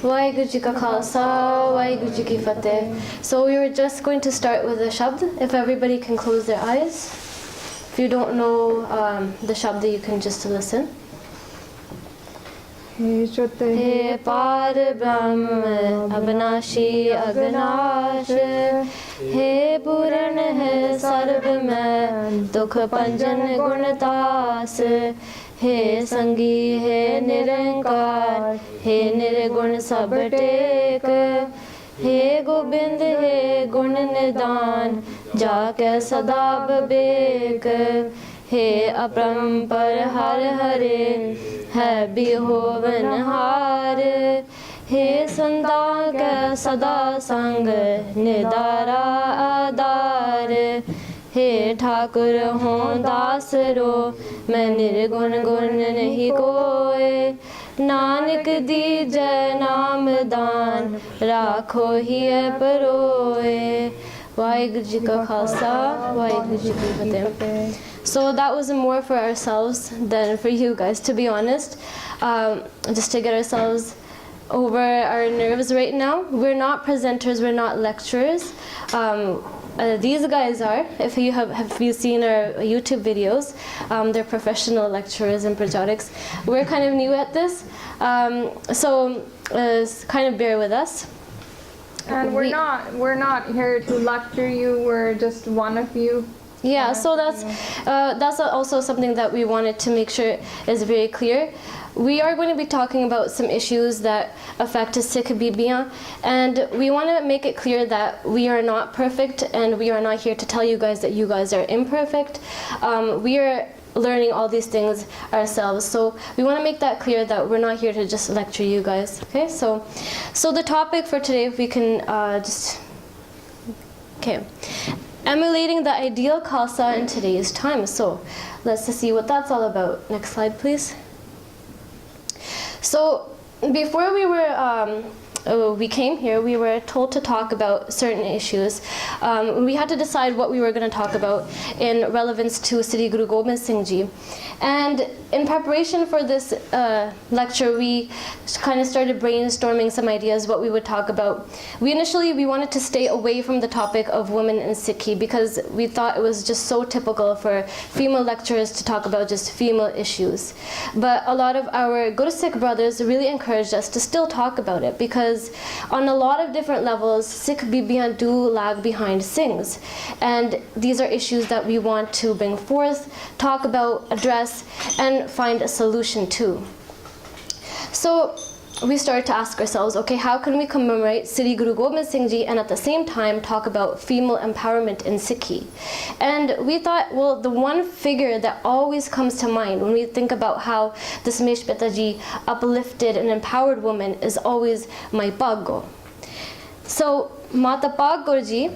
Waheguru Ji Ka Khalsa, Waheguru Ji Ki Fateh. So we were just going to start with the Shabd. If everybody can close their eyes. If you don't know the Shabd, you can just listen. He Par Brahm Abnashi Agnash, He Puran Hai Sarv Mein Dukh Panjan Gunatas, He Sangi He Nirankar, He Nirgun Sab Tek, He Gobind He Gun Nidan, Jaake Sada Bibek, He Aparampar Har Hare, Hai Bihovan Har, He Sanda Ke Sada Sang, Nidara Adar, He Thakur Hon Dasro, Main Nirgun Gun Nahi Koe, Nanak Dije Naam Dan, Rakho Hiye Paroe. Waheguru Ji Ka Khalsa, Waheguru Ji Ki Fateh. So that was more for ourselves than for you guys, to be honest. Just to get ourselves over our nerves right now. We're not presenters, we're not lecturers. These guys are, if you have you seen our YouTube videos, they're professional lecturers and prajariks. We're kind of new at this, so kind of bear with us. And we're not here to lecture you. We're just one of you. Yeah, so that's also something that we wanted to make sure is very clear. We are going to be talking about some issues that affect Sikh Bibiyan, and we want to make it clear that we are not perfect, and we are not here to tell you guys that you guys are imperfect. We are learning all these things ourselves, so we want to make that clear that we're not here to just lecture you guys. Okay, so the topic for today, if we can emulating the ideal Khalsa in today's time. So let's just see what that's all about. Next slide, please. So before we came here, we were told to talk about certain issues. We had to decide what we were going to talk about in relevance to Sri Guru Gobind Singh Ji. And in preparation for this lecture, we kind of started brainstorming some ideas what we would talk about. We wanted to stay away from the topic of women in Sikhi because we thought it was just so typical for female lecturers to talk about just female issues. But a lot of our Guru Sikh brothers really encouraged us to still talk about it because on a lot of different levels, Sikh Bibiyan do lag behind Singhs. And these are issues that we want to bring forth, talk about, address, and find a solution to. So we started to ask ourselves, okay, how can we commemorate Sri Guru Gobind Singh Ji and at the same time talk about female empowerment in Sikhi? And we thought, well, the one figure that always comes to mind when we think about how the Smesh Pitaji uplifted and empowered women is always Mai Paggo. So Mata Paggo Ji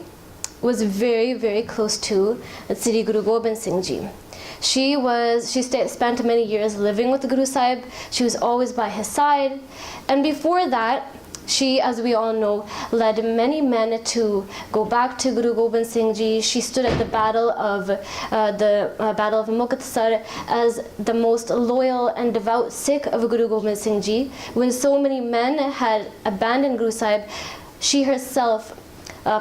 was very, very close to Sri Guru Gobind Singh Ji. She spent many years living with Guru Sahib. She was always by his side. And before that, she, as we all know, led many men to go back to Guru Gobind Singh Ji. She stood at the battle of Muktsar as the most loyal and devout Sikh of Guru Gobind Singh Ji. When so many men had abandoned Guru Sahib, she herself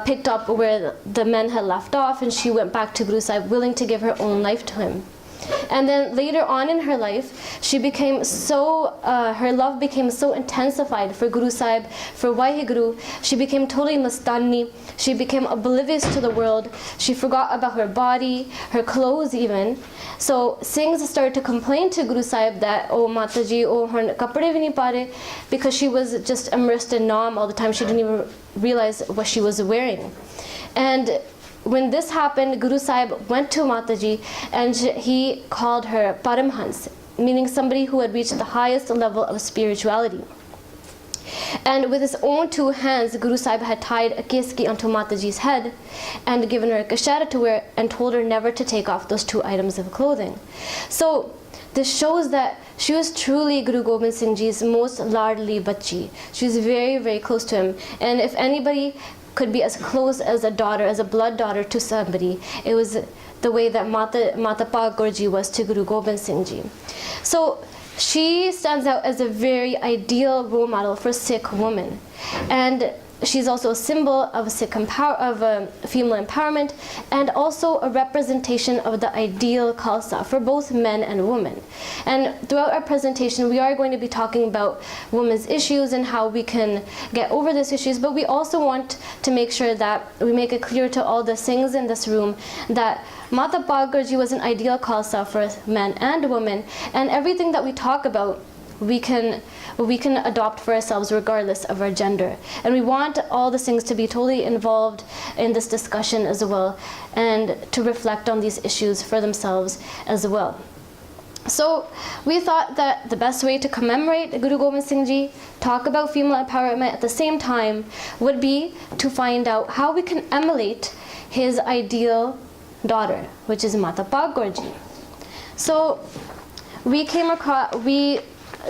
picked up where the men had left off, and she went back to Guru Sahib willing to give her own life to him. And then later on in her life, she became her love became so intensified for Guru Sahib, for Waheguru. She became totally mastani. She became oblivious to the world. She forgot about her body, her clothes even. So Singhs started to complain to Guru Sahib that, oh Mataji, oh her kapde bhi nahi pare, because she was just immersed in Naam all the time. She didn't even realize what she was wearing. And when this happened, Guru Sahib went to Mataji and he called her Paramhans, meaning somebody who had reached the highest level of spirituality. And with his own two hands, Guru Sahib had tied a keski onto Mataji's head and given her a kashara to wear and told her never to take off those two items of clothing. So this shows that she was truly Guru Gobind Singh Ji's most lardli bachi. She was very, very close to him. And if anybody could be as close as a daughter, as a blood daughter to somebody, it was the way that Mata Paggo Ji was to Guru Gobind Singh Ji. So she stands out as a very ideal role model for Sikh women, and she's also a symbol of female empowerment, and also a representation of the ideal Khalsa for both men and women. And throughout our presentation, we are going to be talking about women's issues and how we can get over these issues, but we also want to make sure that we make it clear to all the Singhs in this room that Mata Bhagurji was an ideal Khalsa for men and women, and everything that we talk about we can adopt for ourselves regardless of our gender. And we want all the Singhs to be totally involved in this discussion as well, and to reflect on these issues for themselves as well. So we thought that the best way to commemorate Guru Gobind Singh Ji, talk about female empowerment at the same time, would be to find out how we can emulate his ideal daughter, which is Mata Bhagurji. So we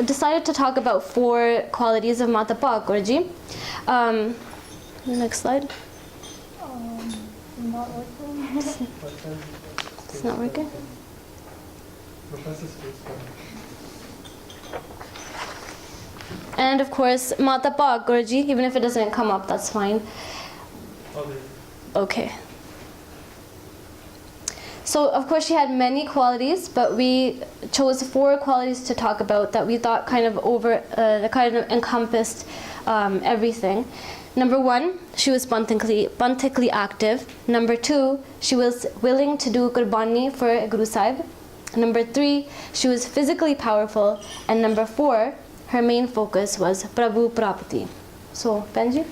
decided to talk about 4 qualities of Mata Bhagurji. Next slide. Not working. It's not working. And of course, Mata Bhagurji, even if it doesn't come up, that's fine. Okay. So of course she had many qualities, but we chose 4 qualities to talk about that we thought kind of encompassed everything. Number 1, she was politically active. Number 2, she was willing to do Qurbani for Guru Sahib. Number 3, she was physically powerful. And number 4, her main focus was Prabhu Prapati. So, Benji?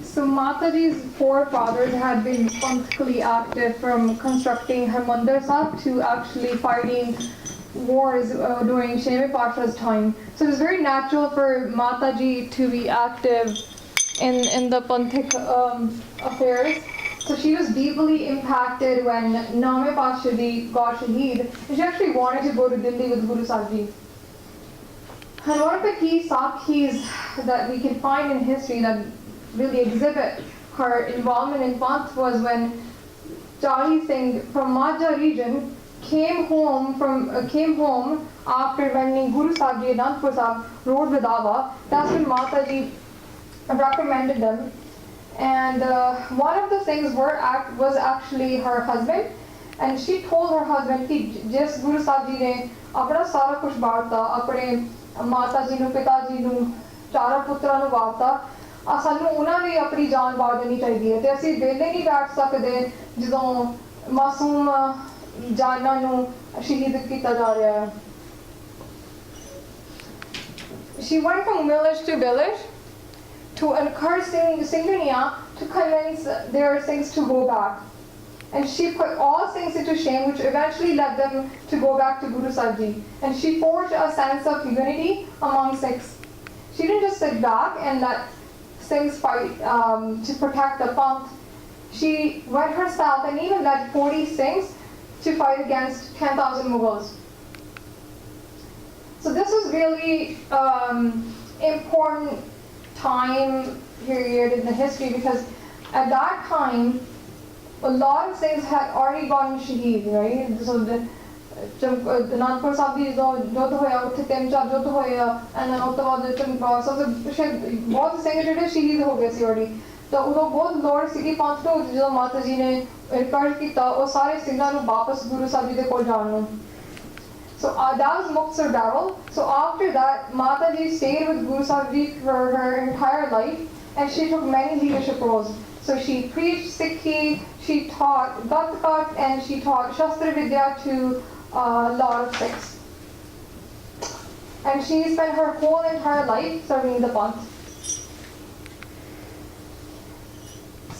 So Mataji's forefathers had been politically active, from constructing Harmandir Sahib to actually fighting wars during Shemi Pasha's time. So it was very natural for Mataji to be active in the Panthik affairs. So she was deeply impacted when Name Pasha Ji got Shaheed, and she actually wanted to go to Delhi with Guru Sahib Ji. And one of the key Sakhis that we can find in history that really exhibit her involvement in Panth was when Chahi Singh from Majha region came home after when Guru Sahib Ji Anandpur Sahib rode with Ava. That's when Mataji recommended them. And one of the things was actually her husband, and she told her husband that just Guru Sahib Ji ne apna sara kuch baarta, apne Mata Ji nu, Pita Ji nu, chara putra nu baarta, ਸਾਨੂੰ ਉਹਨਾਂ ਲਈ ਆਪਣੀ ਜਾਨ ਬਾਰ ਦੇਣੀ ਚਾਹੀਦੀ ਹੈ, ਤੇ ਅਸੀਂ ਵਿਹਲੇ ਨਹੀਂ ਬੈਠ ਸਕਦੇ ਜਦੋਂ ਮਾਸੂਮ ਜਾਨਾਂ ਨੂੰ ਸ਼ਹੀਦ ਕੀਤਾ ਜਾ ਰਿਹਾ ਹੈ. She went from village to village to encourage Singhaniya to convince their Singhs to go back. And she put all Singhs into shame, which eventually led them to go back to Guru Sahib Ji. And she forged a sense of unity among Sikhs. She didn't just sit back and let Singhs fight to protect the Panth. She went herself and even led 40 Singhs to fight against 10,000 Mughals. So this was really important time period in the history, because at that time a lot of Singhs had already gotten shaheed, right? So the Anandpur Sahib Ji jodh hoya, utthe Timchab jodh hoya, and then ਉਸ ਤੋਂ ਬਾਅਦ ਚਮਕੌਰ ਸਾਹਿਬ ਬਹੁਤ ਸਿੰਘ ਜਿਹੜੇ ਸ਼ਹੀਦ ਹੋ ਗਏ ਸੀ already. ਤਾਂ ਉਦੋਂ ਬਹੁਤ ਲੋੜ ਸੀਗੀ ਪੰਥ ਨੂੰ, ਜਦੋਂ ਮਾਤਾ ਜੀ ਨੇ ਇਨਕਰੇਜ ਕੀਤਾ ਉਹ ਸਾਰੇ ਸਿੰਘਾਂ ਨੂੰ ਵਾਪਸ ਗੁਰੂ ਸਾਹਿਬ ਜੀ ਦੇ ਕੋਲ ਜਾਣ ਨੂੰ. So that was Muktsar battle. So after that, Mataji stayed with Guru Sahib Ji for her entire life, and she took many leadership roles. So she preached Sikhi, she taught Gatkat, and she taught Shastra Vidya to a lot of Sikhs. And she spent her whole entire life serving the Panth.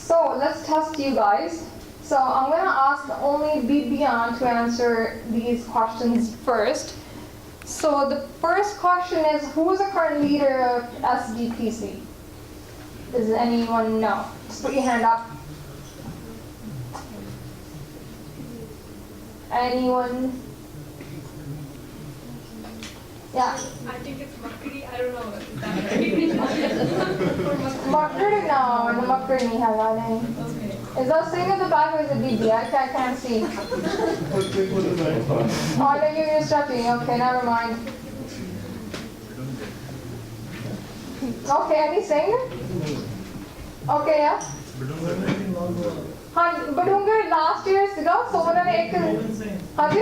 So let's test you guys. So I'm going to ask only Bibi to answer these questions first. So the first question is, who is the current leader of SDPC? Does anyone know? Just put your hand up. Anyone? Yeah. I think it's Makri. I don't know if that's right. Makri? No, Makri nahi hai. Okay. Is that Singh at the back or is it Bibi? I can't see. Oh, no, you're stretching. Okay, never mind. Okay, any Singh? Okay, yeah. हाँ Badungar last year सीगा सो उन्होंने एक हाँ जी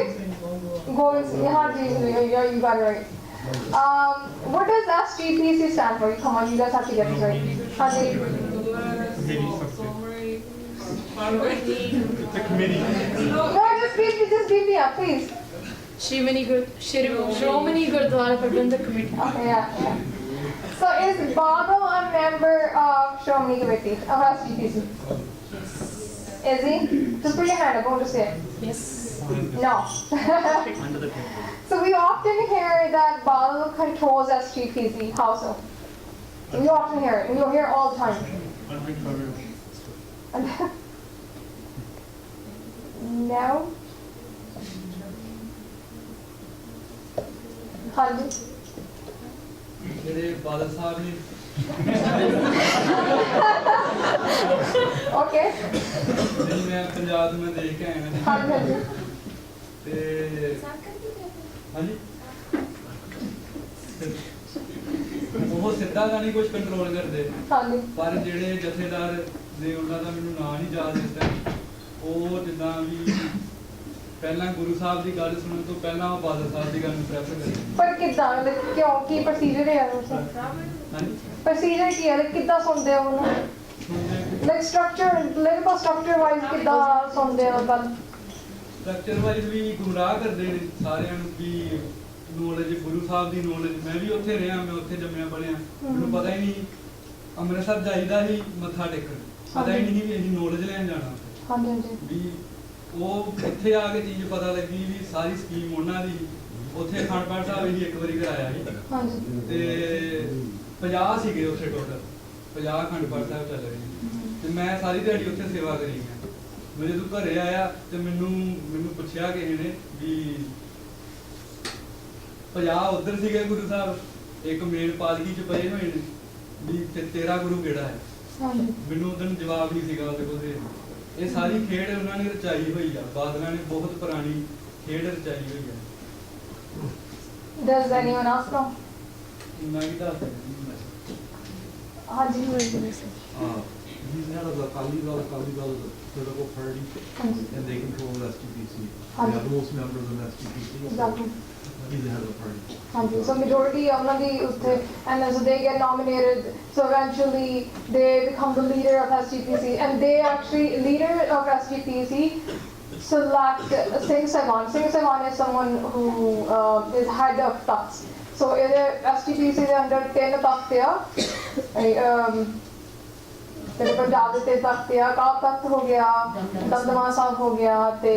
Gobind Singh हाँ जी yeah you got it right. What does SGPC stand for? Come on, you guys have to get this right. हाँ जी. It's a committee. No, just beep me up, please. Shiromani Gurdwara Prabandhak Committee. Okay, yeah. So is Badal a member of Shiromani Committee of SGPC? Is he? Just put your hand up, won't you say it? Yes. No. So we often hear that Badal controls SGPC. How so? We often hear it. We'll hear it all the time. No? Hanji? मेरे बादल साहब ने Okay. नहीं मैं पंजाब में देख के आया हूँ Hanji. ते हाँ जी वो सिद्धा का नहीं कुछ कंट्रोल करते Hanji. पर जेड़े जथेदार ने उन्होंने का मैंने नाम नहीं याद इस टाइम वो जिदा भी पहला गुरु साहब की गल सुनने तो पहला वो बादल साहब की गल प्रेफर करते पर कितना क्यों की प्रोसीजर है उसका हाँ जी प्रोसीजर की है कितना सुनते हो उन्हें like structure political structure wise कितना सुनते हो गल स्ट्रक्चर वाइज भी गुमराह करते हैं सारे भी नॉलेज गुरु साहब की नॉलेज मैं भी उत्थे रहा मैं उत्थे जम्मिया पढ़िया मैंने पता ही नहीं अमृतसर जाईदा ही मत्था टेकन पता ही नहीं भी ਅਸੀਂ नॉलेज ਲੈਣ ਜਾਣਾ हाँ जी ਵੀ ਉਹ ਇੱਥੇ ਆ ਕੇ ਚੀਜ਼ ਪਤਾ ਲੱਗੀ ਵੀ ਸਾਰੀ ਸਕੀਮ ਉਹਨਾਂ ਦੀ ਉੱਥੇ ਅਖੰਡ ਪਾਠ ਸਾਹਿਬ ਹੀ ਇੱਕ ਵਾਰੀ ਕਰਾਇਆ ਸੀ हाँ जी ਤੇ 50 ਸੀਗੇ ਉੱਥੇ ਟੋਟਲ 50 ਅਖੰਡ ਪਾਠ ਸਾਹਿਬ ਚੱਲ ਰਹੇ ਤੇ ਮੈਂ ਸਾਰੀ ਦਿਹਾੜੀ ਉੱਥੇ ਸੇਵਾ ਕਰੀ ਮੈਂ ਜਦੋਂ ਘਰੇ ਆਇਆ ਤੇ ਮੈਨੂੰ ਪੁੱਛਿਆ ਕਿਸੇ ਨੇ ਵੀ 50 ਉੱਧਰ ਸੀਗੇ ਗੁਰੂ ਸਾਹਿਬ ਇੱਕ ਮੇਨ ਪਾਲਕੀ ਚ ਪਏ ਹੋਏ ਨੇ ਵੀ ਤੇਰਾ ਗੁਰੂ ਕਿਹੜਾ ਹੈ हाँ जी ਮੈਨੂੰ ਉਦੋਂ ਜਵਾਬ ਨਹੀਂ ਸੀਗਾ ਉਹਦੇ ਕੋਲ ਇਹ ਸਾਰੀ ਖੇਡ ਉਹਨਾਂ ਨੇ ਰਚਾਈ ਹੋਈ ਆ ਬਾਦਲਾਂ ਨੇ ਬਹੁਤ ਪੁਰਾਣੀ ਖੇਡ ਰਚਾਈ ਹੋਈ ਆ Does anyone else know? ਮੈਂ ਕੀ ਦੱਸ हाँ जी He's head of the political party, हाँ जी and they control SGPC. हाँ They ji have the most members in SGPC. exactly He's the head of the party. हाँ जी so majority of them and then so they get nominated so eventually they become the leader of SGPC and they actually leader of SGPC select Singh Sevan is someone who is head of Tucks so in the SGPC they under 10 Tucks there तेरे पंजाब ਦੇ ਤਖਤ ਆ ਕਾਲ ਤਖਤ ਹੋ ਗਿਆ ਦਮਦਮਾ ਸਾਹਿਬ ਹੋ ਗਿਆ ਤੇ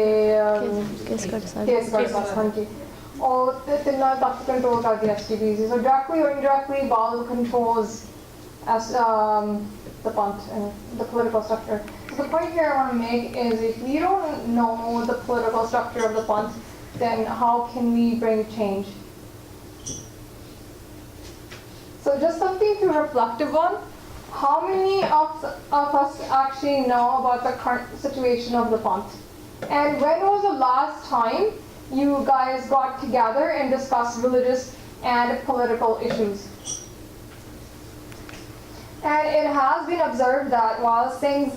ਕੇਸਗੜ੍ਹ ਸਾਹਿਬ ਹਾਂਜੀ और तिन्ना तख्त कंट्रोल करती है SGPC so directly or indirectly Badal controls as the Panth and the political structure. So the point here I want to make is if we don't know the political structure of the Panth then how can we bring change? So just something to reflect upon. How many of us actually know about the current situation of the Panth? And when was the last time you guys got together and discussed religious and political issues? And it has been observed that while Singhs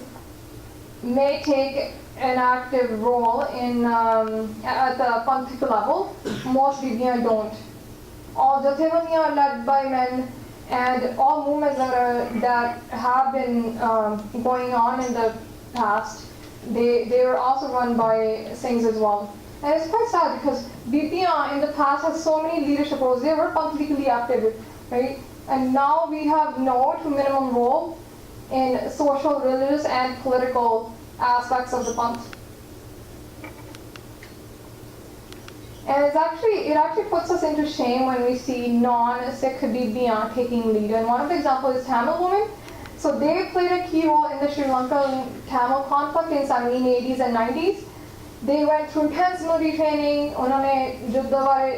may take an active role in at the Panthic level, most Bibiyan don't. All Jathevaniya are led by men and all movements that have been going on in the past, they were also run by Singhs as well. And it's quite sad because Bibi in the past has so many leadership roles. They were politically active, right? And now we have no to minimum role in social, religious, and political aspects of the Panth. And it actually puts us into shame when we see non-Sikh Bibi taking lead. And one of the examples is Tamil women. So they played a key role in the Sri Lanka Tamil conflict in 1780s and 90s. They went through intense military training, उन्होंने युद्ध बारे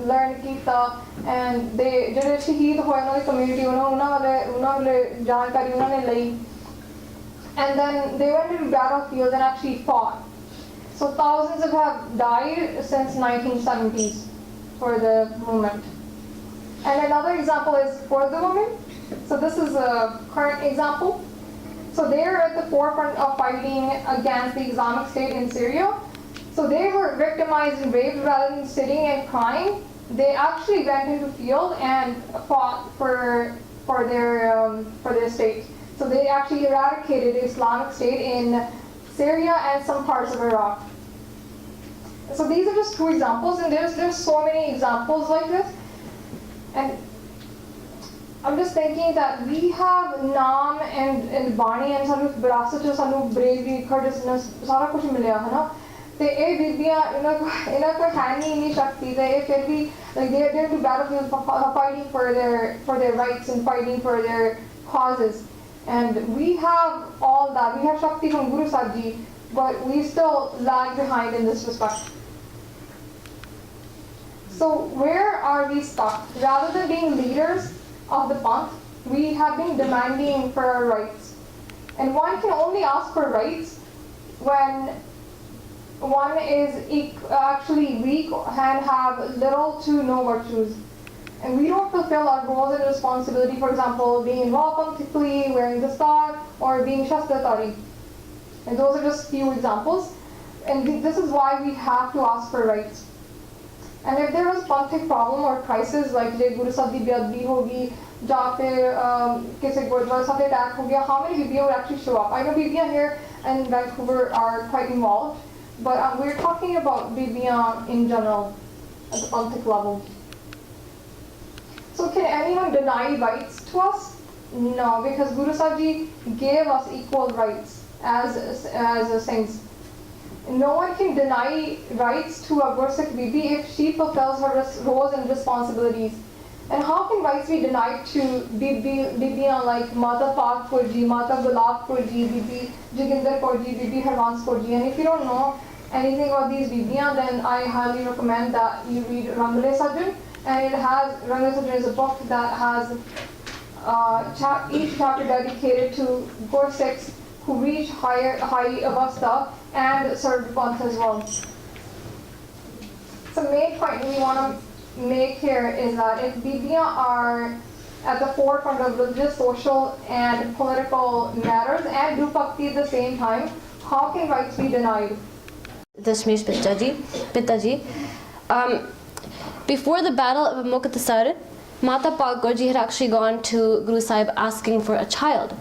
learn किया, and they जो शहीद हुए उन्होंने community उन्होंने जानकारी उन्होंने ली, and then they went into battlefields and actually fought. So thousands have died since 1970s for the movement. And another example is for the women. So this is a current example. So they're at the forefront of fighting against the Islamic State in Syria. So they were victimized and raped rather than sitting and crying. They actually went into the field and fought for their state. So they actually eradicated the Islamic State in Syria and some parts of Iraq. So these are just two examples, and there's so many examples like this. And I'm just thinking that we have Naam and Bani and sanu virasat jo sanu bravery, courageousness sara kuch milya hai na. ਤੇ ਇਹ ਬੀਬੀਆਂ ਇਹਨਾਂ ਕੋਲ ਹੈ ਨਹੀਂ ਸ਼ਕਤੀ ਤੇ ਇਹ ਫਿਰ ਵੀ like they're to battlefield fighting for their rights and fighting for their causes, and we have all that. We have shakti from Guru Sahib Ji, but we still lag behind in this respect. So where are we stuck? Rather than being leaders of the Panth, we have been demanding for our rights, and one can only ask for rights when one is actually weak and have little to no virtues. And we don't fulfill our roles and responsibility, for example, being involved politically, wearing the star, or being Shastatari. And those are just few examples. And this is why we have to ask for rights. And if there was Panthic problem or crisis, like Guru Sahib di Beadbi hogi, ja fir kisi Gurdwara Sahib attack ho gaya, how many Bibiyan would actually show up? I know Bibiyan here in Vancouver are quite involved, but we're talking about Bibiyan in general, at the Panthic level. So can anyone deny rights to us? No, because Guru Sahib Ji gave us equal rights as Singhs. No one can deny rights to a Gursikh Bibi if she fulfills her roles and responsibilities. And how can rights be denied to Bibiyan like Mata Pak Kaur Ji, Mata Gulab Kaur Ji, Bibi Joginder Kaur Ji, Bibi Harwans Kaur Ji? And if you don't know anything about these Bibiyan, then I highly recommend that you read Rangale Sajjan. And Rangale Sajjan is a book that has each chapter dedicated to Gursikhs who reach high avastha and serve the Panth as well. So the main point we want to make here is that if Bibiyan are at the forefront of religious, social, and political matters and do bhakti at the same time, how can rights be denied? Dashmesh Pitaji. Before the Battle of Muktasar, Mata Pak Kaur Ji had actually gone to Guru Sahib asking for a child.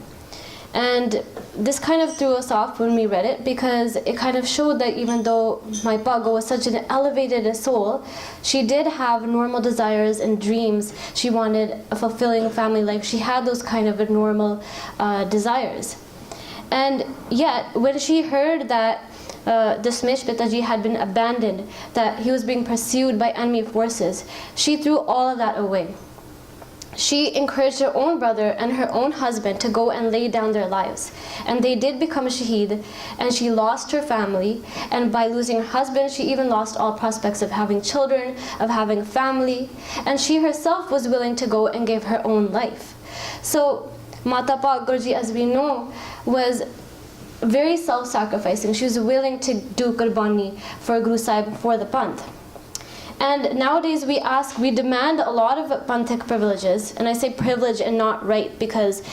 And this kind of threw us off when we read it, because it kind of showed that even though my Pago was such an elevated soul, she did have normal desires and dreams. She wanted a fulfilling family life. She had those kind of normal desires. And yet, when she heard that Dashmesh Pitaji had been abandoned, that he was being pursued by enemy forces, she threw all of that away. She encouraged her own brother and her own husband to go and lay down their lives. And they did become shaheed, and she lost her family. And by losing her husband, she even lost all prospects of having children, of having a family. And she herself was willing to go and give her own life. So Mata Pak Kaur Ji, as we know, was very self-sacrificing. She was willing to do qurbani for Guru Sahib, for the Panth. And nowadays we demand a lot of Panthic privileges, and I say privilege and not right, because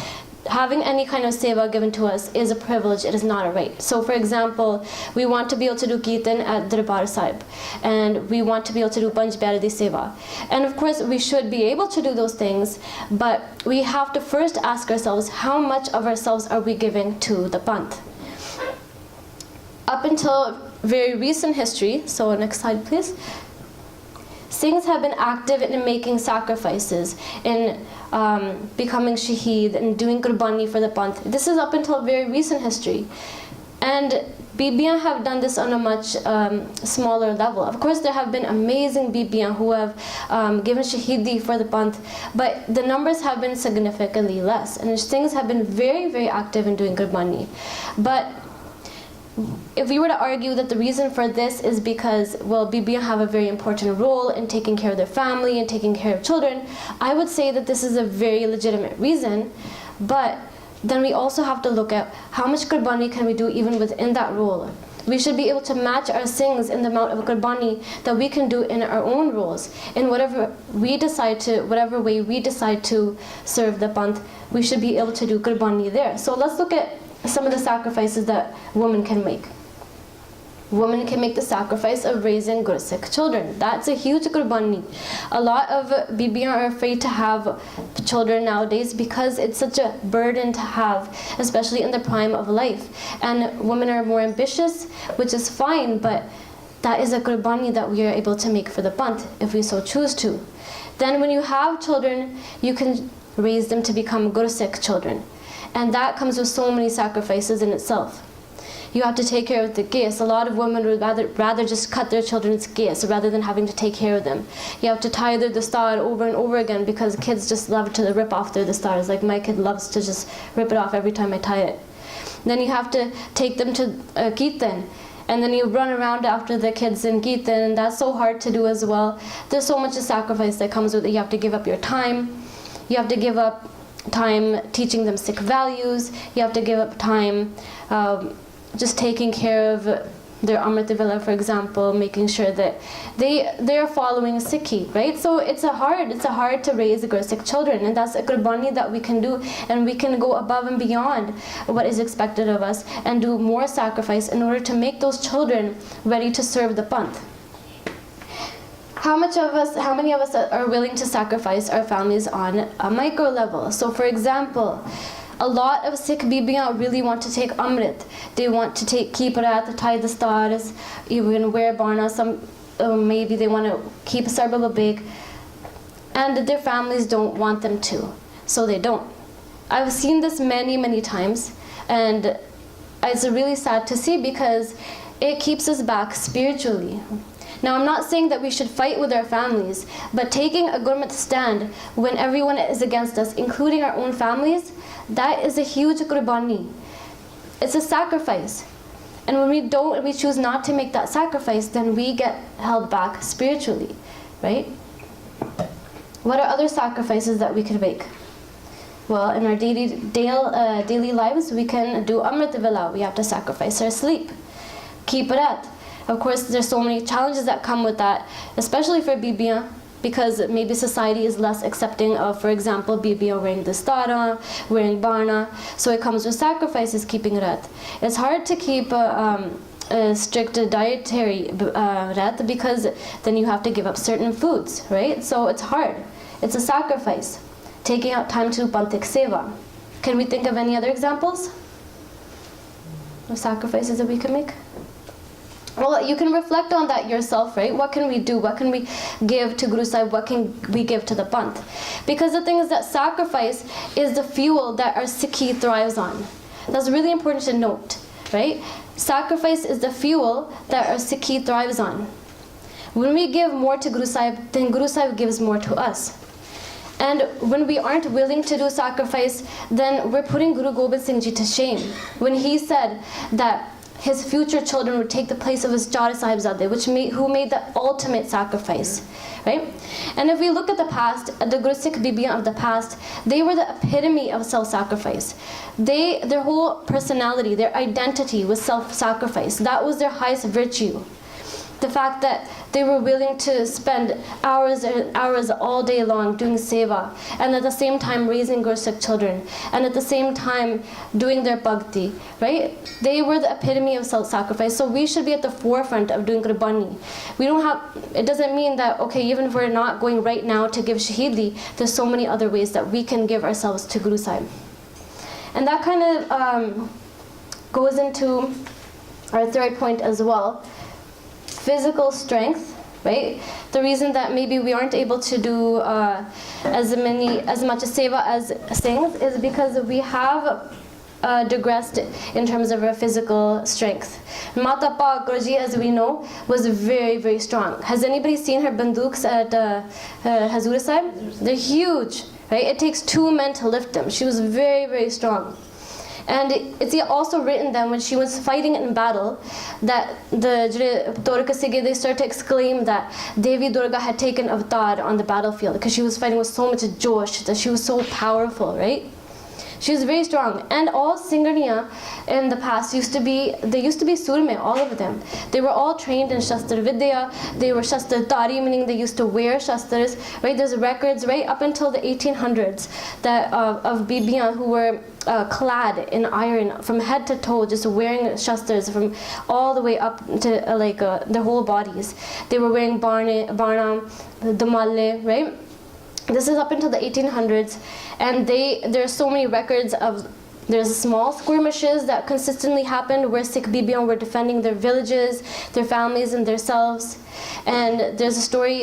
having any kind of seva given to us is a privilege, it is not a right. So for example, we want to be able to do Kirtan at Darbar Sahib, and we want to be able to do Panch Pyare Seva. And of course we should be able to do those things, but we have to first ask ourselves, how much of ourselves are we giving to the Panth? Up until very recent history, so next slide please, Singhs have been active in making sacrifices, in becoming shaheed, and doing qurbani for the Panth. This is up until very recent history. And Bibiyan have done this on a much smaller level. Of course, there have been amazing Bibiyan who have given shaheedi for the Panth, but the numbers have been significantly less. And Singhs have been very, very active in doing qurbani. But if we were to argue that the reason for this is because, well, Bibiyan have a very important role in taking care of their family and taking care of children, I would say that this is a very legitimate reason. But then we also have to look at how much qurbani can we do even within that role. We should be able to match our Singhs in the amount of qurbani that we can do in our own roles. In whatever way we decide to serve the panth, we should be able to do qurbani there. So let's look at some of the sacrifices that women can make. Women can make the sacrifice of raising Gursikh children. That's a huge qurbani. A lot of Bibiyan are afraid to have children nowadays because it's such a burden to have, especially in the prime of life. And women are more ambitious, which is fine, but that is a qurbani that we are able to make for the panth if we so choose to. Then when you have children, you can raise them to become Gursikh children. And that comes with so many sacrifices in itself. You have to take care of the gas. A lot of women would rather just cut their children's gas rather than having to take care of them. You have to tie their dastar over and over again because kids just love to rip off their dastars. Like my kid loves to just rip it off every time I tie it. Then you have to take them to Kirtan. And then you run around after the kids in Kirtan, and that's so hard to do as well. There's so much sacrifice that comes with it. You have to give up your time. You have to give up time teaching them Sikh values. You have to give up time just taking care of their Amrit Vela, for example, making sure that they're following Sikhi, right? So it's hard to raise Gursikh children, and that's a qurbani that we can do, and we can go above and beyond what is expected of us and do more sacrifice in order to make those children ready to serve the panth. How many of us are willing to sacrifice our families on a micro level? So for example, a lot of Sikh Bibiyan really want to take Amrit. They want to take Kiparat, tie the stars, even wear Barna. Some maybe they want to keep Sarba Babek, and their families don't want them to, so they don't. I've seen this many times, and it's really sad to see because it keeps us back spiritually. Now, I'm not saying that we should fight with our families, but taking a Gurmat stand when everyone is against us, including our own families, that is a huge qurbani. It's a sacrifice. And when we choose not to make that sacrifice, then we get held back spiritually, right? What are other sacrifices that we could make? Well, in our daily lives, we can do Amrit Vela. We have to sacrifice our sleep. Kiparat. Of course, there's so many challenges that come with that, especially for Bibiyan, because maybe society is less accepting of, for example, Bibiyan wearing dastara, wearing barna. So it comes with sacrifices, keeping rat. It's hard to keep a strict dietary rat because then you have to give up certain foods, right? So it's hard. It's a sacrifice. Taking out time to do panthik seva. Can we think of any other examples of sacrifices that we can make? Well, you can reflect on that yourself, right? What can we do? What can we give to Guru Sahib? What can we give to the panth? Because the thing is that sacrifice is the fuel that our Sikhi thrives on. That's really important to note, right? Sacrifice is the fuel that our Sikhi thrives on. When we give more to Guru Sahib, then Guru Sahib gives more to us. And when we aren't willing to do sacrifice, then we're putting Guru Gobind Singh Ji to shame. When he said that his future children would take the place of his Char Sahibzade, who made the ultimate sacrifice, right? And if we look at the past, at the Gursikh Bibiyan of the past, they were the epitome of self-sacrifice. Their whole personality, their identity was self-sacrifice. That was their highest virtue. The fact that they were willing to spend hours and hours all day long doing seva, and at the same time raising Gursikh children, and at the same time doing their bhakti, right? They were the epitome of self-sacrifice. So we should be at the forefront of doing qurbani. It doesn't mean that, okay, even if we're not going right now to give shahidi, there's so many other ways that we can give ourselves to Guru Sahib. And that kind of goes into our third point as well. Physical strength, right? The reason that maybe we aren't able to do as much seva as Singhs is because we have digressed in terms of our physical strength. Mata Pa Gurji, as we know, was very strong. Has anybody seen her banduks at Hazur Sahib? They're huge, right? It takes 2 men to lift them. She was very strong. And it's also written that when she was fighting in battle, that the Dorka Sige, they started to exclaim that Devi Durga had taken avatar on the battlefield because she was fighting with so much josh, that she was so powerful, right? She was very strong. And all Singhaniya in the past used to be surme, all of them. They were all trained in Shastra Vidya. They were Shastratari, meaning they used to wear Shastras, right? There's records right up until the 1800s that of Bibiyan who were clad in iron from head to toe, just wearing Shastras from all the way up to their whole bodies. They were wearing Barna, Damalle, right? This is up until the 1800s, and there are so many records of. There's small skirmishes that consistently happened where Sikh Bibiyan were defending their villages, their families, and themselves. And there's a story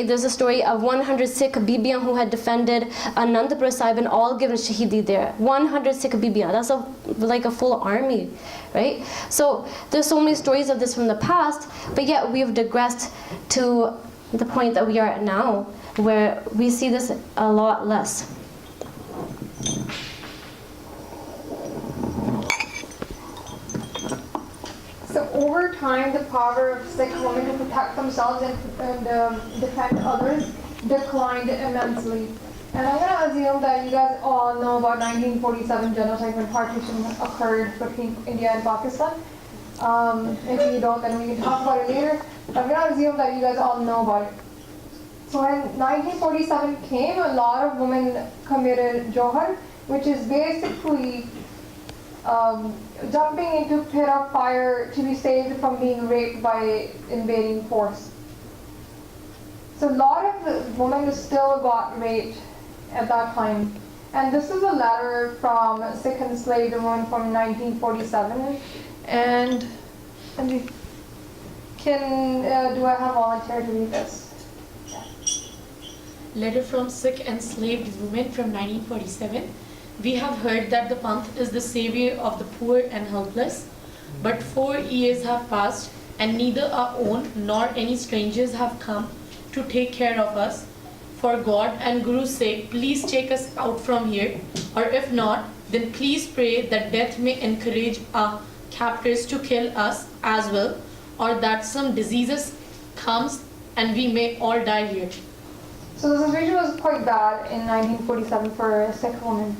of 100 Sikh Bibiyan who had defended Anandapur Sahib and all given Shahidi there. 100 Sikh Bibiyan. That's like a full army, right? So there's so many stories of this from the past, but yet we've digressed to the point that we are at now, where we see this a lot less. So over time, the power of Sikh women to protect themselves and defend others declined immensely. And I'm going to assume that you guys all know about 1947 genocide when partition occurred between India and Pakistan. If you don't, then we can talk about it later. But I'm going to assume that you guys all know about it. So when 1947 came, a lot of women committed Johar, which is basically jumping into pit of fire to be saved from being raped by invading force. So a lot of women still got raped at that time. And this is a letter from a Sikh enslaved woman from 1947. And do I have a volunteer to read this? Letter from Sikh enslaved women from 1947. We have heard that the Panth is the savior of the poor and helpless, but 4 years have passed and neither our own nor any strangers have come to take care of us. For God and Guru's sake, please take us out from here, or if not, then please pray that death may encourage our captors to kill us as well, or that some diseases comes and we may all die here. So the situation was quite bad in 1947 for Sikh women.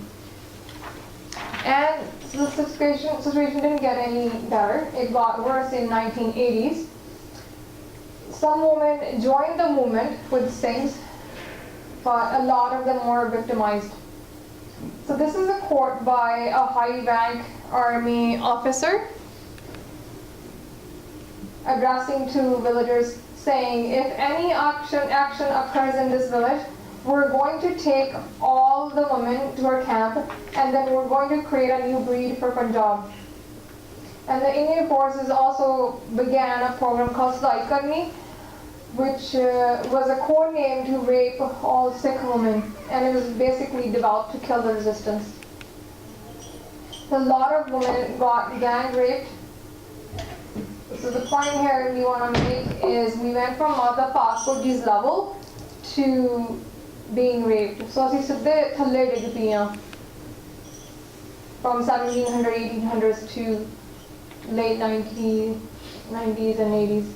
And the situation didn't get any better. It got worse in 1980s. Some women joined the movement with Singhs, but a lot of them were victimized. So this is a quote by a high-rank army officer addressing to villagers, saying, if any action occurs in this village, we're going to take all the women to our camp, and then we're going to create a new breed for Punjab. And the Indian forces also began a program called Sidaq, which was a code name to rape all Sikh women, and it was basically developed to kill the resistance. A lot of women got gang raped. So the point here we want to make is we went from Mata Passport level to being raped. So ਅਸੀਂ ਸਿੱਧੇ ਥੱਲੇ ਡਿੱਗ ਪਈਆਂ from 1700s, 1800s to late 1990s and 80s.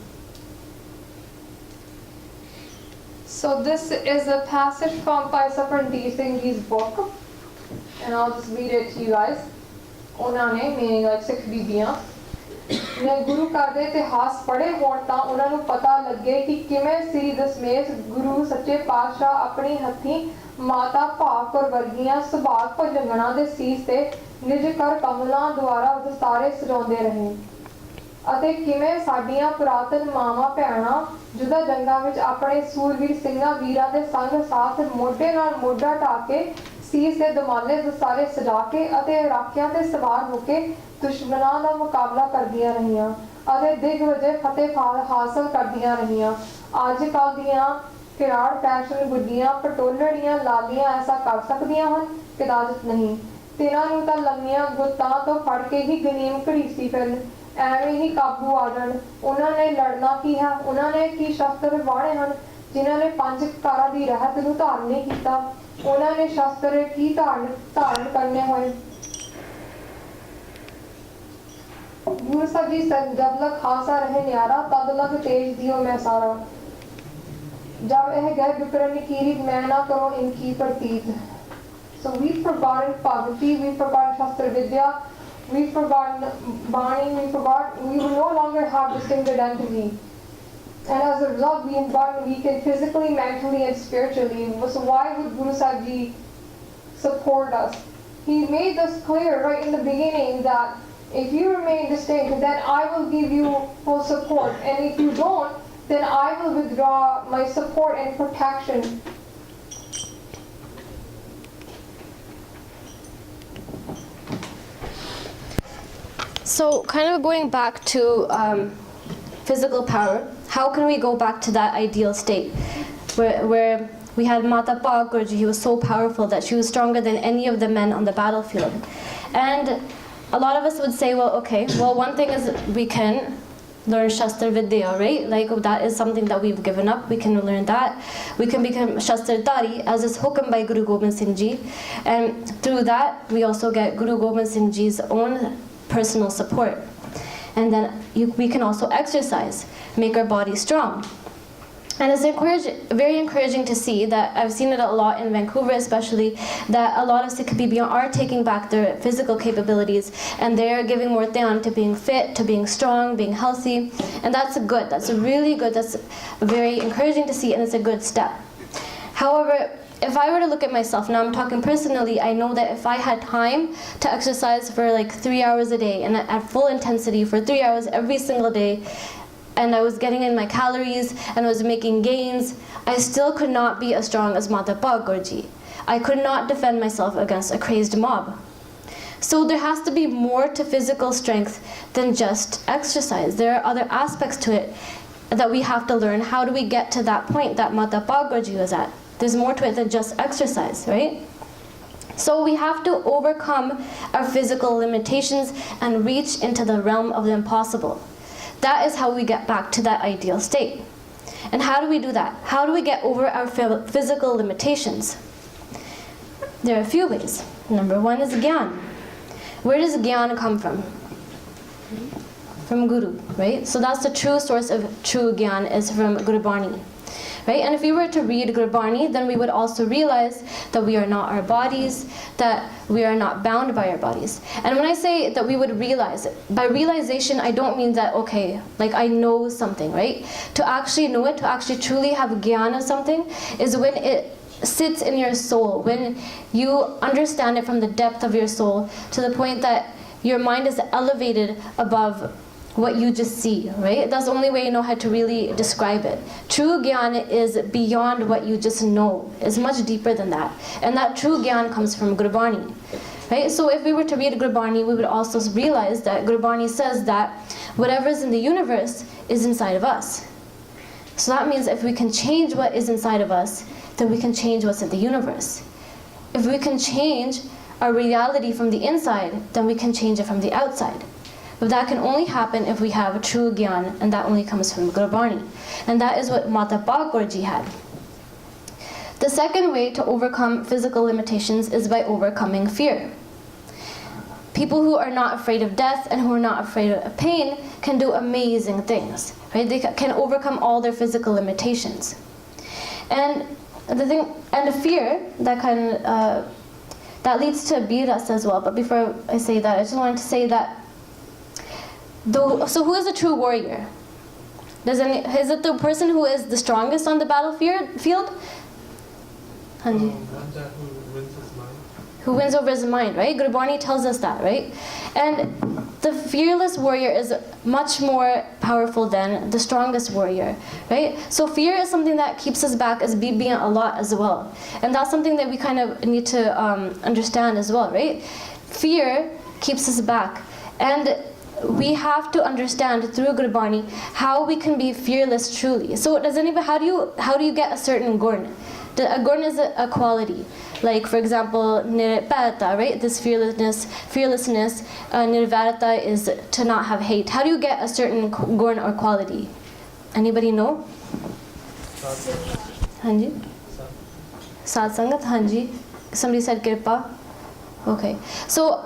So this is a passage from Paisa Singh Ji's book, and I'll just read it to you guys. ਉਹਨਾਂ ਨੇ, meaning like Sikh ਬੀਬੀਆਂ, ਨੇ ਗੁਰੂ ਘਰ ਦੇ ਇਤਿਹਾਸ ਪੜ੍ਹੇ ਹੋਣ ਤਾਂ ਉਹਨਾਂ ਨੂੰ ਪਤਾ ਲੱਗੇ ਕਿ ਕਿਵੇਂ ਸ੍ਰੀ ਦਸ਼ਮੇਸ਼ ਗੁਰੂ ਸੱਚੇ ਪਾਤਸ਼ਾਹ ਆਪਣੀ ਹੱਥੀਂ ਮਾਤਾ ਭਾਵਕੌਰ ਵਰਗੀਆਂ ਸੁਭਾਗ ਭੁਜੰਗਣਾ ਦੇ ਸੀਸ ਤੇ ਨਿਜ ਕਰ ਕਮਲਾਂ ਦੁਆਰਾ ਦਸਤਾਰੇ ਸਜਾਉਂਦੇ ਰਹੇ, ਅਤੇ ਕਿਵੇਂ ਸਾਡੀਆਂ ਪੁਰਾਤਨ ਮਾਵਾਂ ਭੈਣਾਂ ਜੁਦਾ ਜੰਗਾਂ ਵਿੱਚ ਆਪਣੇ ਸੂਰਵੀਰ ਸਿੰਘਾਂ ਵੀਰਾਂ ਦੇ ਸੰਗ ਸਾਥ ਮੋਢੇ ਨਾਲ ਮੋਢਾ ਢਾ ਕੇ ਸੀਸ ਦੇ ਦਮਾਲੇ ਦਸਤਾਰੇ ਸਜਾ ਕੇ ਅਤੇ ਰਾਖਿਆਂ ਤੇ ਸਵਾਰ ਹੋ ਕੇ ਦੁਸ਼ਮਣਾਂ ਦਾ ਮੁਕਾਬਲਾ ਕਰਦੀਆਂ ਰਹੀਆਂ ਅਤੇ ਦਿਗਵਜੇ ਫਤਿਹ ਹਾਸਲ ਕਰਦੀਆਂ ਰਹੀਆਂ। ਅੱਜ ਕੱਲ੍ਹ ਦੀਆਂ ਕਿਰਾੜ ਫੈਸ਼ਨ ਗੁੱਡੀਆਂ ਪਟੋਲੜੀਆਂ ਲਾਲੀਆਂ ਐਸਾ ਕਰ ਸਕਦੀਆਂ ਹਨ? ਇਜਾਜ਼ਤ ਨਹੀਂ। ਤਿੰਨਾਂ ਨੂੰ ਤਾਂ ਲੰਮੀਆਂ ਗੁੱਤਾਂ ਤੋਂ ਫੜ ਕੇ ਹੀ ਗਨੀਮ ਘੜੀਸੀ ਫਿਰਨ, ਐਵੇਂ ਹੀ ਕਾਬੂ ਆ ਜਾਣ। ਉਹਨਾਂ ਨੇ ਲੜਨਾ ਕੀ ਹੈ? ਉਹਨਾਂ ਨੇ ਕੀ ਸ਼ਸਤਰ ਵਾੜੇ ਹਨ ਜਿਨ੍ਹਾਂ ਨੇ 5 ਕਕਾਰਾਂ ਦੀ ਰਹਿਤ ਨੂੰ ਧਾਰਨ ਨਹੀਂ ਕੀਤਾ? ਉਹਨਾਂ ਨੇ ਸ਼ਸਤਰ ਕੀ ਧਾਰਨ ਕਰਨੇ ਹੋਏ? ਗੁਰੂ ਸਾਹਿਬ ਜੀ ਜਦ ਲਗ ਖਾਲਸਾ ਰਹੇ ਨਿਆਰਾ, ਤਦ ਲਗ ਤੇਜ ਦਿਓ ਮੈਂ ਸਾਰਾ। जब यह गए विकरण कीरी मैं ना करो इनकी प्रतीत। So we've forgotten poverty, we've forgotten Shastra Vidya, we've forgotten Bani, we will no longer have distinct identity. And as a result, we've gotten weakened physically, mentally, and spiritually. So why would Guru Sahib Ji support us? He made this clear right in the beginning that if you remain distinct, then I will give you full support. And if you don't, then I will withdraw my support and protection. So kind of going back to physical power, how can we go back to that ideal state where we had Mata Pak Gurji, he was so powerful that she was stronger than any of the men on the battlefield. And a lot of us would say, well, okay, well, one thing is we can learn Shastra Vidya, right? Like that is something that we've given up. We can learn that. We can become Shastradhari as is hukum by Guru Gobind Singh Ji. And through that, we also get Guru Gobind Singh Ji's own personal support. And then we can also exercise, make our body strong. And it's very encouraging to see that, I've seen it a lot in Vancouver especially, that a lot of SikhVibes are taking back their physical capabilities and they're giving more dhyan to being fit, to being strong, being healthy. And that's good, that's really good, that's very encouraging to see, and it's a good step. However, if I were to look at myself, now I'm talking personally, I know that if I had time to exercise for like 3 hours a day and at full intensity for 3 hours every single day, and I was getting in my calories and I was making gains, I still could not be as strong as Mata Pak Gurji. I could not defend myself against a crazed mob. So there has to be more to physical strength than just exercise. There are other aspects to it that we have to learn. How do we get to that point that Mata Pak Gurji was at? There's more to it than just exercise, right? So we have to overcome our physical limitations and reach into the realm of the impossible. That is how we get back to that ideal state. And how do we do that? How do we get over our physical limitations? There are a few ways. Number one is Gyan. Where does Gyan come from? From Guru, right? So that's the true source of true Gyan, is from Gurbani. Right? And if we were to read Gurbani, then we would also realize that we are not our bodies, that we are not bound by our bodies. And when I say that we would realize, by realization I don't mean that, okay, like I know something, right? To actually know it, to actually truly have Gyan of something, is when it sits in your soul, when you understand it from the depth of your soul, to the point that your mind is elevated above what you just see, right? That's the only way you know how to really describe it. True Gyan is beyond what you just know. It's much deeper than that. And that true Gyan comes from Gurbani, right? So if we were to read Gurbani, we would also realize that Gurbani says that whatever is in the universe is inside of us. So that means if we can change what is inside of us, then we can change what's in the universe. If we can change our reality from the inside, then we can change it from the outside. But that can only happen if we have a true Gyan, and that only comes from Gurbani. And that is what Mata Pak Gurji had. The second way to overcome physical limitations is by overcoming fear. People who are not afraid of death and who are not afraid of pain can do amazing things, right? They can overcome all their physical limitations. And the fear that that leads to biras as well. But before I say that, I just wanted to say that. So who is a true warrior? Is it the person who is the strongest on the battlefield? Hanji. Who wins over his mind, right? Gurbani tells us that, right? And the fearless warrior is much more powerful than the strongest warrior, right? So fear is something that keeps us back as Bibi a lot as well. And that's something that we kind of need to understand as well, right? Fear keeps us back. And we have to understand through Gurbani how we can be fearless truly. So how do you get a certain gurn? A gurn is a quality. Like for example, nirvarata, right? This fearlessness, nirvarata is to not have hate. How do you get a certain gurn or quality? Anybody know? Hanji? Satsangat, Hanji. Somebody said kirpa. Okay. So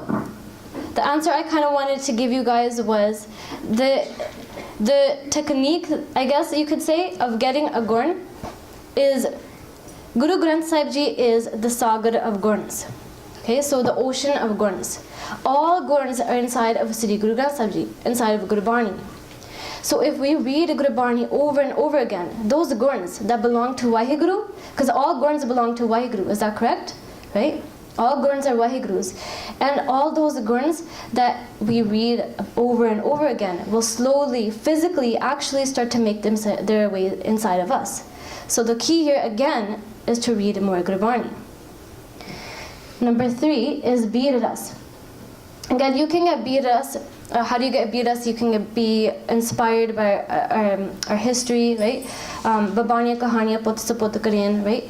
the answer I kind of wanted to give you guys was the technique, I guess you could say, of getting a gurn is Guru Granth Sahib Ji is the Sagar of Gurns. Okay, so the ocean of gurns. All gurns are inside of Sri Guru Granth Sahib Ji, inside of Gurbani. So if we read Gurbani over and over again, those gurns that belong to Waheguru, because all gurns belong to Waheguru, is that correct? Right? All gurns are Wahegurus. And all those gurns that we read over and over again will slowly, physically, actually start to make their way inside of us. So the key here again is to read more Gurbani. Number 3 is Biras. Again, you can get Biras. How do you get Biras? You can be inspired by our history, right? Babaniya Kahaniya Put Saput Korean, right?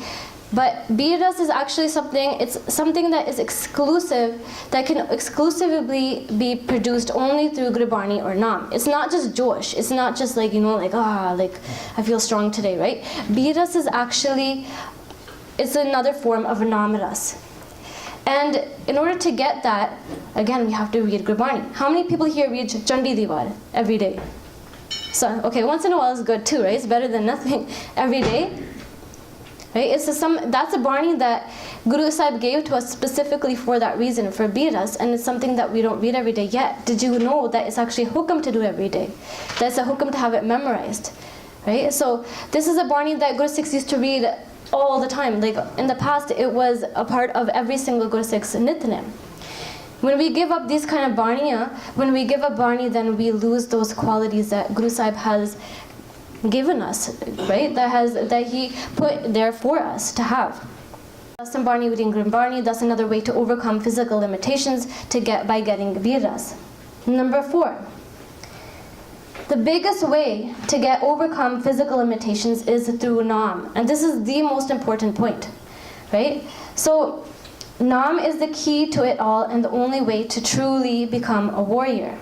But Biras is actually it's something that is exclusive, that can exclusively be produced only through Gurbani or Naam. It's not just Josh. It's not just like, I feel strong today, right? Biras is actually, it's another form of Naam Ras. And in order to get that, again, we have to read Gurbani. How many people here read Chandi Diwar every day? So, okay, once in a while is good too, right? It's better than nothing. Every day, right? That's a Barni that Guru Sahib gave to us specifically for that reason, for Biras, and it's something that we don't read every day yet. Did you know that it's actually hukam to do every day? That's a hukam to have it memorized, right? So this is a Barni that Guru Sikhs used to read all the time. Like in the past, it was a part of every single Guru Sikh's Nitnem. When we give up these kind of Barniya, when we give up Barni, then we lose those qualities that Guru Sahib has given us, right? That he put there for us to have. Dasam Barni reading Gurbani, that's another way to overcome physical limitations by getting Biras. Number 4. The biggest way to overcome physical limitations is through Naam. And this is the most important point, right? So Naam is the key to it all and the only way to truly become a warrior.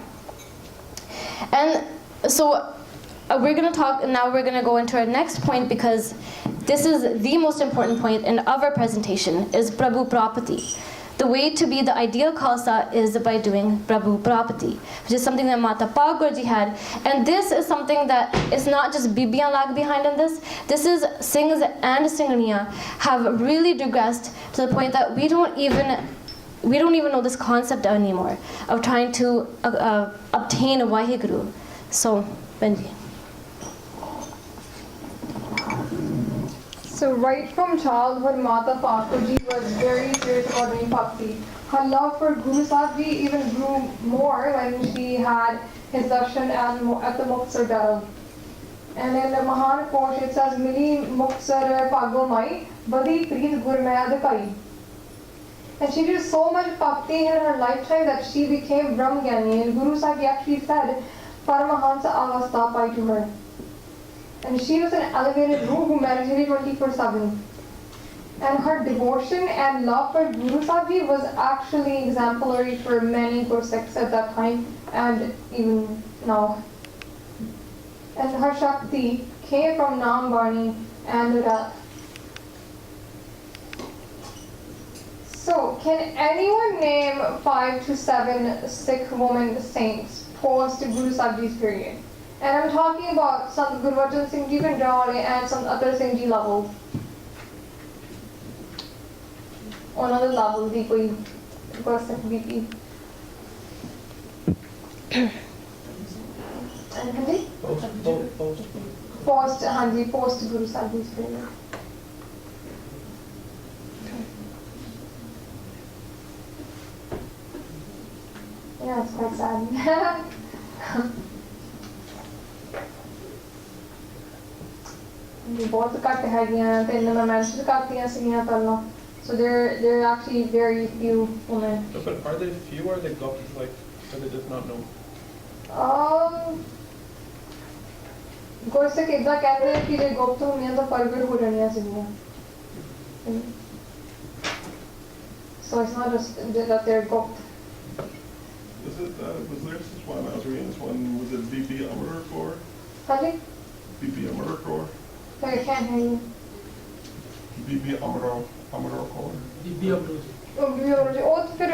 And so we're going to go into our next point, because this is the most important point in our presentation, is Prabhu Prapati. The way to be the ideal Khalsa is by doing Prabhu Prapati, which is something that Mata Paur Ji had. And this is something that is not just Bibiyan lag behind in this. This is Singhs and Singhniya have really digressed to the point that we don't even know this concept anymore of trying to obtain a Waheguru. So, Benji. So right from childhood, Mata Paur Ji was very serious about doing bhakti. Her love for Guru Sahib Ji even grew more when she had his darshan at the Muktsar Dal. And in the Mahan Kosh it says, Mili Muktsar Pago Mai, Badi Preet Gurmaya Dakai. And she did so much bhakti in her lifetime that she became Brahmgyani. And Guru Sahib Ji actually said, Paramahansa Avastha Pai to her. And she was an elevated Ruh who meditated 24/7. And her devotion and love for Guru Sahib Ji was actually exemplary for many Guru Sikhs at that time and even now. And her Shakti came from Naam Barni and Rat. So, can anyone name 5 to 7 Sikh women saints post Guru Sahib Ji's period? And I'm talking about some Gurvat Singh Ji Banjale and some other Singh Ji level. On another level, the koi Bibi. And post Guru Sahib Ji's period. Yeah, it's quite sad. बहुत घट हैगियां ते इन्ना मैं mention करतियां सीगियां पहला. So there are actually very few women. No, but are they few or are they gupt, like, or they just not know? Gursik idda कहते हैं कि जे गुप्त होनियां तो प्रगट हो जानियां सीगियां. So it's not just that they're gupt. Was there this one I was reading? This one was it Bibi Amar Kaur? Sorry? Bibi Amar Kaur? I can't hear you. Bibi Amar Kaur? Bibi Amar Kaur. ਉਹ ਫਿਰ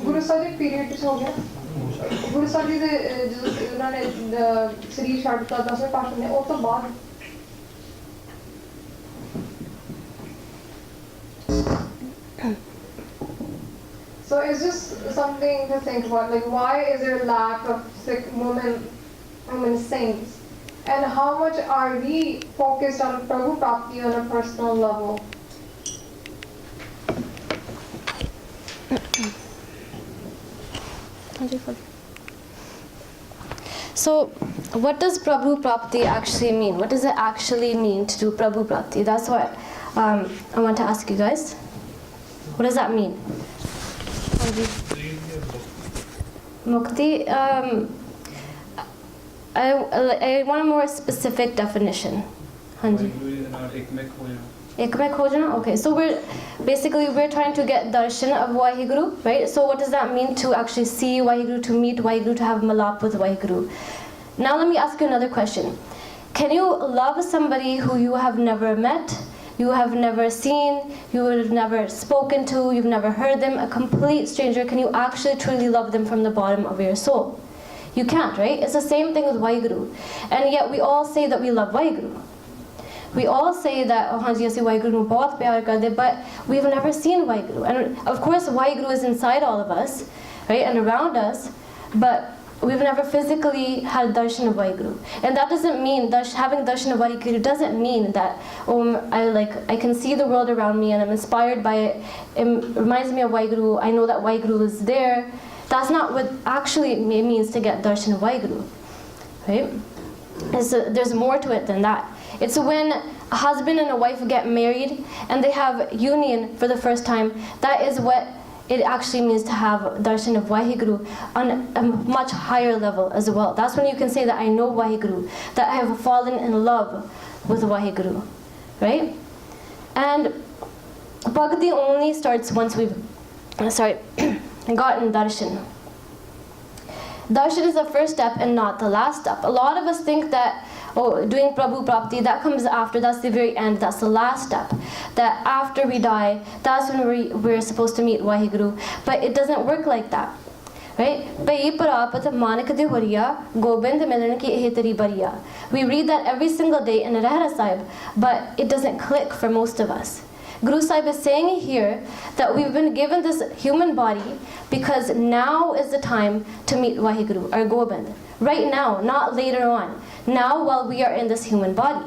ਗੁਰੂ ਸਾਹਿਬ ਦੇ period ਚ ਹੋ ਗਿਆ. ਗੁਰੂ ਸਾਹਿਬ ਜੀ ਦੇ ਜਦੋਂ ਉਹਨਾਂ ਨੇ ਸਰੀਰ ਛੱਡਤਾ 10ਵੇਂ ਪਾਤਸ਼ਾਹ ਨੇ, ਉਹ ਤੋਂ ਬਾਅਦ So it's just something to think about, like why is there lack of Sikh women saints? And how much are we focused on Prabhu Prapti on a personal level? So, what does Prabhu Prapti actually mean? What does it actually mean to do Prabhu Prapti? That's what I want to ask you guys. What does that mean? Mukti, I want a more specific definition. Hanji. Ekmek ho jana? Okay, so we're trying to get darshan of Waheguru, right? So what does that mean to actually see Waheguru, to meet Waheguru, to have malap with Waheguru? Now let me ask you another question. Can you love somebody who you have never met, you have never seen, you have never spoken to, you've never heard them, a complete stranger? Can you actually truly love them from the bottom of your soul? You can't, right? It's the same thing with Waheguru. And yet we all say that we love Waheguru. We all say that, oh Hanji, asi Waheguru nu bahut pyar karde, but we've never seen Waheguru. And of course, Waheguru is inside all of us, right, and around us, but we've never physically had darshan of Waheguru. And that doesn't mean, having darshan of Waheguru doesn't mean that, I can see the world around me and I'm inspired by it. It reminds me of Waheguru. I know that Waheguru is there. That's not what actually it means to get darshan of Waheguru, right? There's more to it than that. It's when a husband and a wife get married and they have union for the first time. That is what it actually means to have darshan of Waheguru on a much higher level as well. That's when you can say that I know Waheguru, that I have fallen in love with Waheguru, right? And bhakti only starts once we've gotten darshan. Darshan is the first step and not the last step. A lot of us think that, doing Prabhu Prapti, that comes after, that's the very end, that's the last step. That after we die, that's when we're supposed to meet Waheguru. But it doesn't work like that, right? We read that every single day in Rahra Sahib, but it doesn't click for most of us. Guru Sahib is saying here that we've been given this human body because now is the time to meet Waheguru, our Gobind. Right now, not later on. Now while we are in this human body.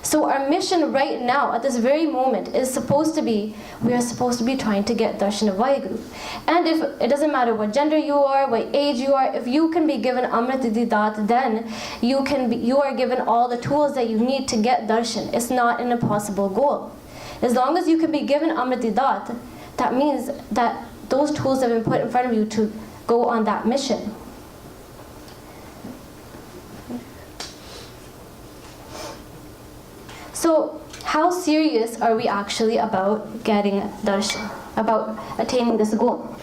So our mission right now, at this very moment, we are supposed to be trying to get darshan of Waheguru. And if it doesn't matter what gender you are, what age you are, if you can be given Amrit Didat, then you are given all the tools that you need to get darshan. It's not an impossible goal. As long as you can be given Amrit Didat, that means that those tools have been put in front of you to go on that mission. So, how serious are we actually about getting darshan, about attaining this goal?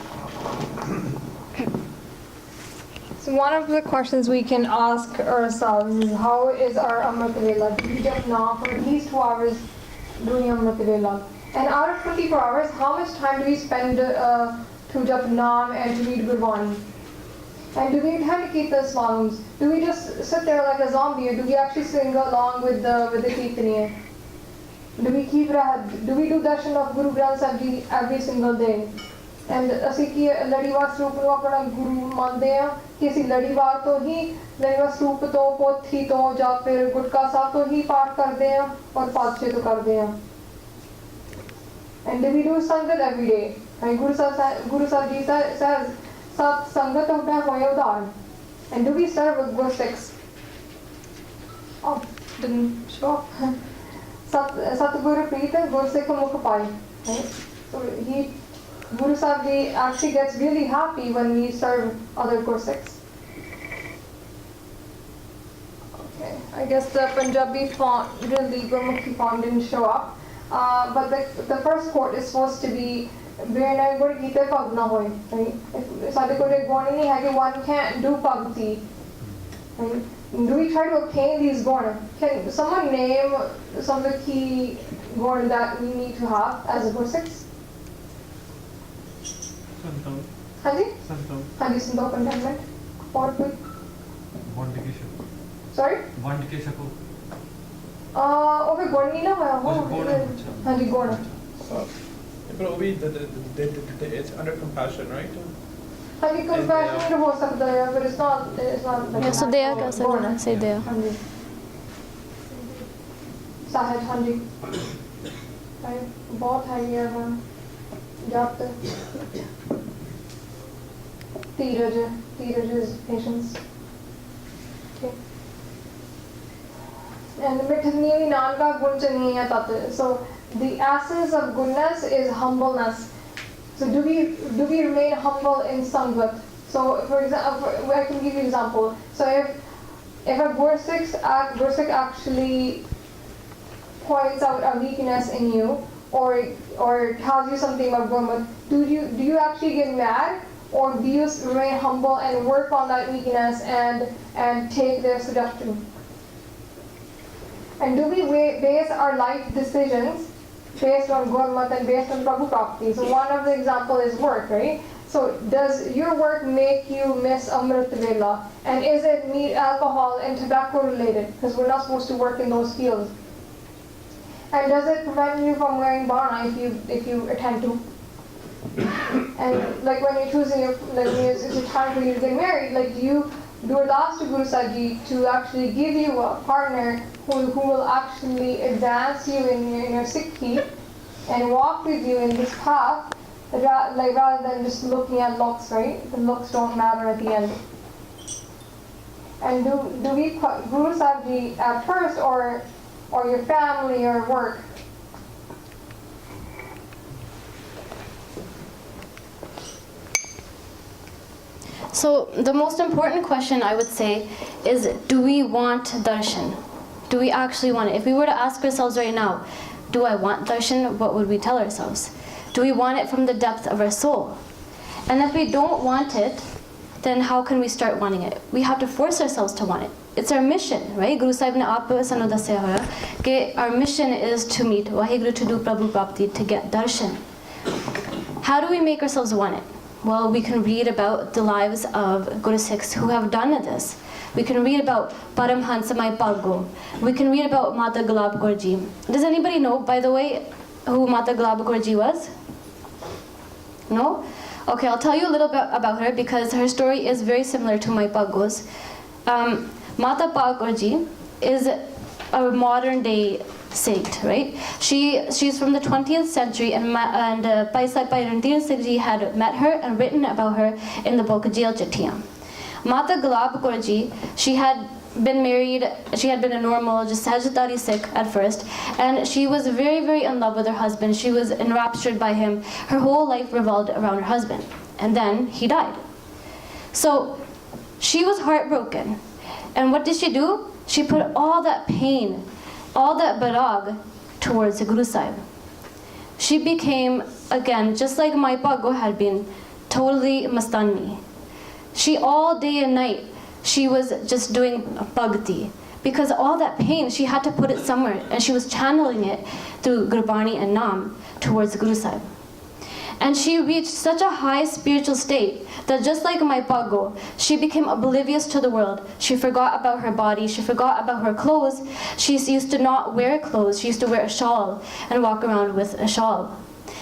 So one of the questions we can ask ourselves is, how is our Amrit Vela? Do we get now for at least 2 hours doing Amrit Vela? And out of 24 hours, how much time do we spend to jap Naam and to read Gurvani? And do we intend to keep the songs? Do we just sit there like a zombie, or do we actually sing along with the Kirtaniya? Do we do darshan of Guru Granth Sahib Ji every single day? And ਅਸੀਂ ਕੀ ਲੜੀਵਾਰ ਸਰੂਪ ਨੂੰ ਆਪਣਾ ਗੁਰੂ ਮੰਨਦੇ ਆ ਕਿ ਅਸੀਂ ਲੜੀਵਾਰ ਤੋਂ ਹੀ ਲੜੀਵਾਰ ਸਰੂਪ ਤੋਂ ਪੋਥੀ ਤੋਂ ਜਾਂ ਫਿਰ ਗੁਟਕਾ ਸਾਹਿਬ ਤੋਂ ਹੀ ਪਾਠ ਕਰਦੇ ਆ ਔਰ ਪਾਤਸ਼ਾਹ ਤੋਂ ਕਰਦੇ ਆ. And do we do sangat every day? And Guru Sahib Ji says, Sat Sangat Hota Hoya Udar. And do we serve with Gursikhs? Oh, didn't show up. Satguru Preeta Gursikh Mukh Pai. So Guru Sahib Ji actually gets really happy when we serve other Gursikhs. Okay, I guess the Punjabi font, really Gurmukhi font didn't show up. But the first quote is supposed to be Virnay Gur Gita Pag Na Hoy. One can't do Pagti. Do we try to obtain these gurna? Can someone name some of the key gurna that we need to have as a Gursikhs? Santam. Hanji? Santam. Hanji Santam contentment. Or quick. Sorry? Okay, Gorni na hai. Hanji Gorna. But it's under compassion, right? हाँ जी compassionate हो सकता है but it's not like Yeah, so दया कह सकते हैं, say दया. हाँ जी साहिद हाँ जी बहुत है ये हाँ जाते धीरज is patience. Okay. And मिठनी नाम का गुण चाहिए है तत्व. So the essence of goodness is humbleness. So do we remain humble in Sanmukh? So for example, I can give you an example. So if a Gursikh actually points out a weakness in you or tells you something about Gurmat, do you actually get mad, or do you remain humble and work on that weakness and take their suggestion? And do we base our life decisions based on Gurmat and based on Prabhu Prapti? So one of the example is work, right? So does your work make you miss Amrit Vela? And is it meat, alcohol, and tobacco related? Because we're not supposed to work in those fields. And does it prevent you from wearing bana if you attend to? And like when you're choosing it's a time for you to get married, like do you do ardas to Guru Sahib Ji to actually give you a partner who will actually advance you in your Sikhi and walk with you in this path, rather than just looking at looks, right? The looks don't matter at the end. And do we put Guru Sahib Ji at first, or your family or work? So the most important question I would say is, do we want darshan? Do we actually want it? If we were to ask ourselves right now, do I want darshan? What would we tell ourselves? Do we want it from the depth of our soul? And if we don't want it, then how can we start wanting it? We have to force ourselves to want it. It's our mission, right? Guru Sahib ne aap sanu dassya hoya ke our mission is to meet Waheguru, to do Prabhu Prapti, to get darshan. How do we make ourselves want it? Well, we can read about the lives of Guru Sikhs who have done this. We can read about Paramhansa Mai Paggo. We can read about Mata Gulab Kaur Ji. Does anybody know, by the way, who Mata Gulab Kaur Ji was? No? Okay, I'll tell you a little bit about her because her story is very similar to Mai Paggo's. Mata Kaur Ji is a modern day saint, right? She's from the 20th century, and Paisa Randir Singh Ji had met her and written about her in the book Jail Chittiyan. Mata Gulab Kaur Ji, she had been married, she had been a normal, just Sagittari Sikh at first, and she was very, very in love with her husband. She was enraptured by him. Her whole life revolved around her husband, and then he died. So she was heartbroken, and what did she do? She put all that pain, all that barag towards the Guru Sahib. She became, again, just like Mai Paggo had been, totally mastani. She all day and night, she was just doing bhakti. Because all that pain, she had to put it somewhere, and she was channeling it through Gurbani and Naam towards the Guru Sahib. And she reached such a high spiritual state that just like Mai Paggo, she became oblivious to the world. She forgot about her body, she forgot about her clothes. She used to not wear clothes, she used to wear a shawl and walk around with a shawl.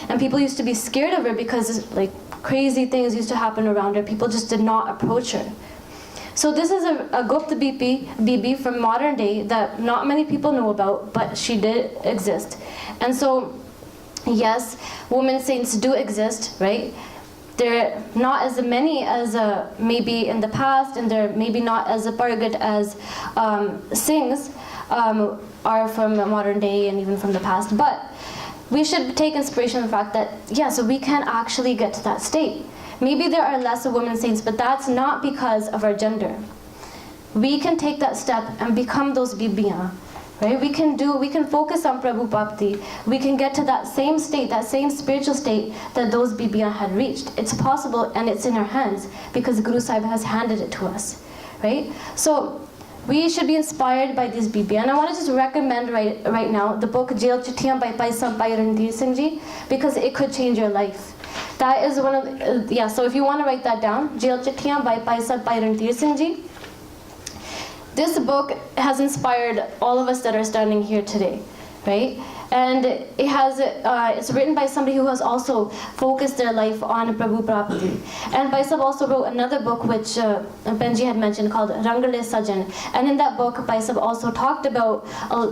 And people used to be scared of her because like crazy things used to happen around her. People just did not approach her. So this is a Gupta Bibi from modern day that not many people know about, but she did exist. And so, yes, women saints do exist, right? They're not as many as maybe in the past, and they're maybe not as pargat as Singhs are from modern day and even from the past. But we should take inspiration from the fact that, yeah, so we can actually get to that state. Maybe there are less women saints, but that's not because of our gender. We can take that step and become those bibiyan. Right? We can focus on Prabhu Bhakti. We can get to that same state, that same spiritual state that those bibiyan had reached. It's possible, and it's in our hands because Guru Sahib has handed it to us. Right? So we should be inspired by these bibiyan. And I want to just recommend right now the book Jail Chittiyan by Paisa Randir Singh Ji, because it could change your life. That is one of the, so if you want to write that down, Jail Chittiyan by Paisa Randir Singh Ji. This book has inspired all of us that are standing here today, right? and it's written by somebody who has also focused their life on Prabhu Prapti. And Bhai Sahib also wrote another book which Benji had mentioned called Rangale Sajan, and in that book Bhai Sahib also talked about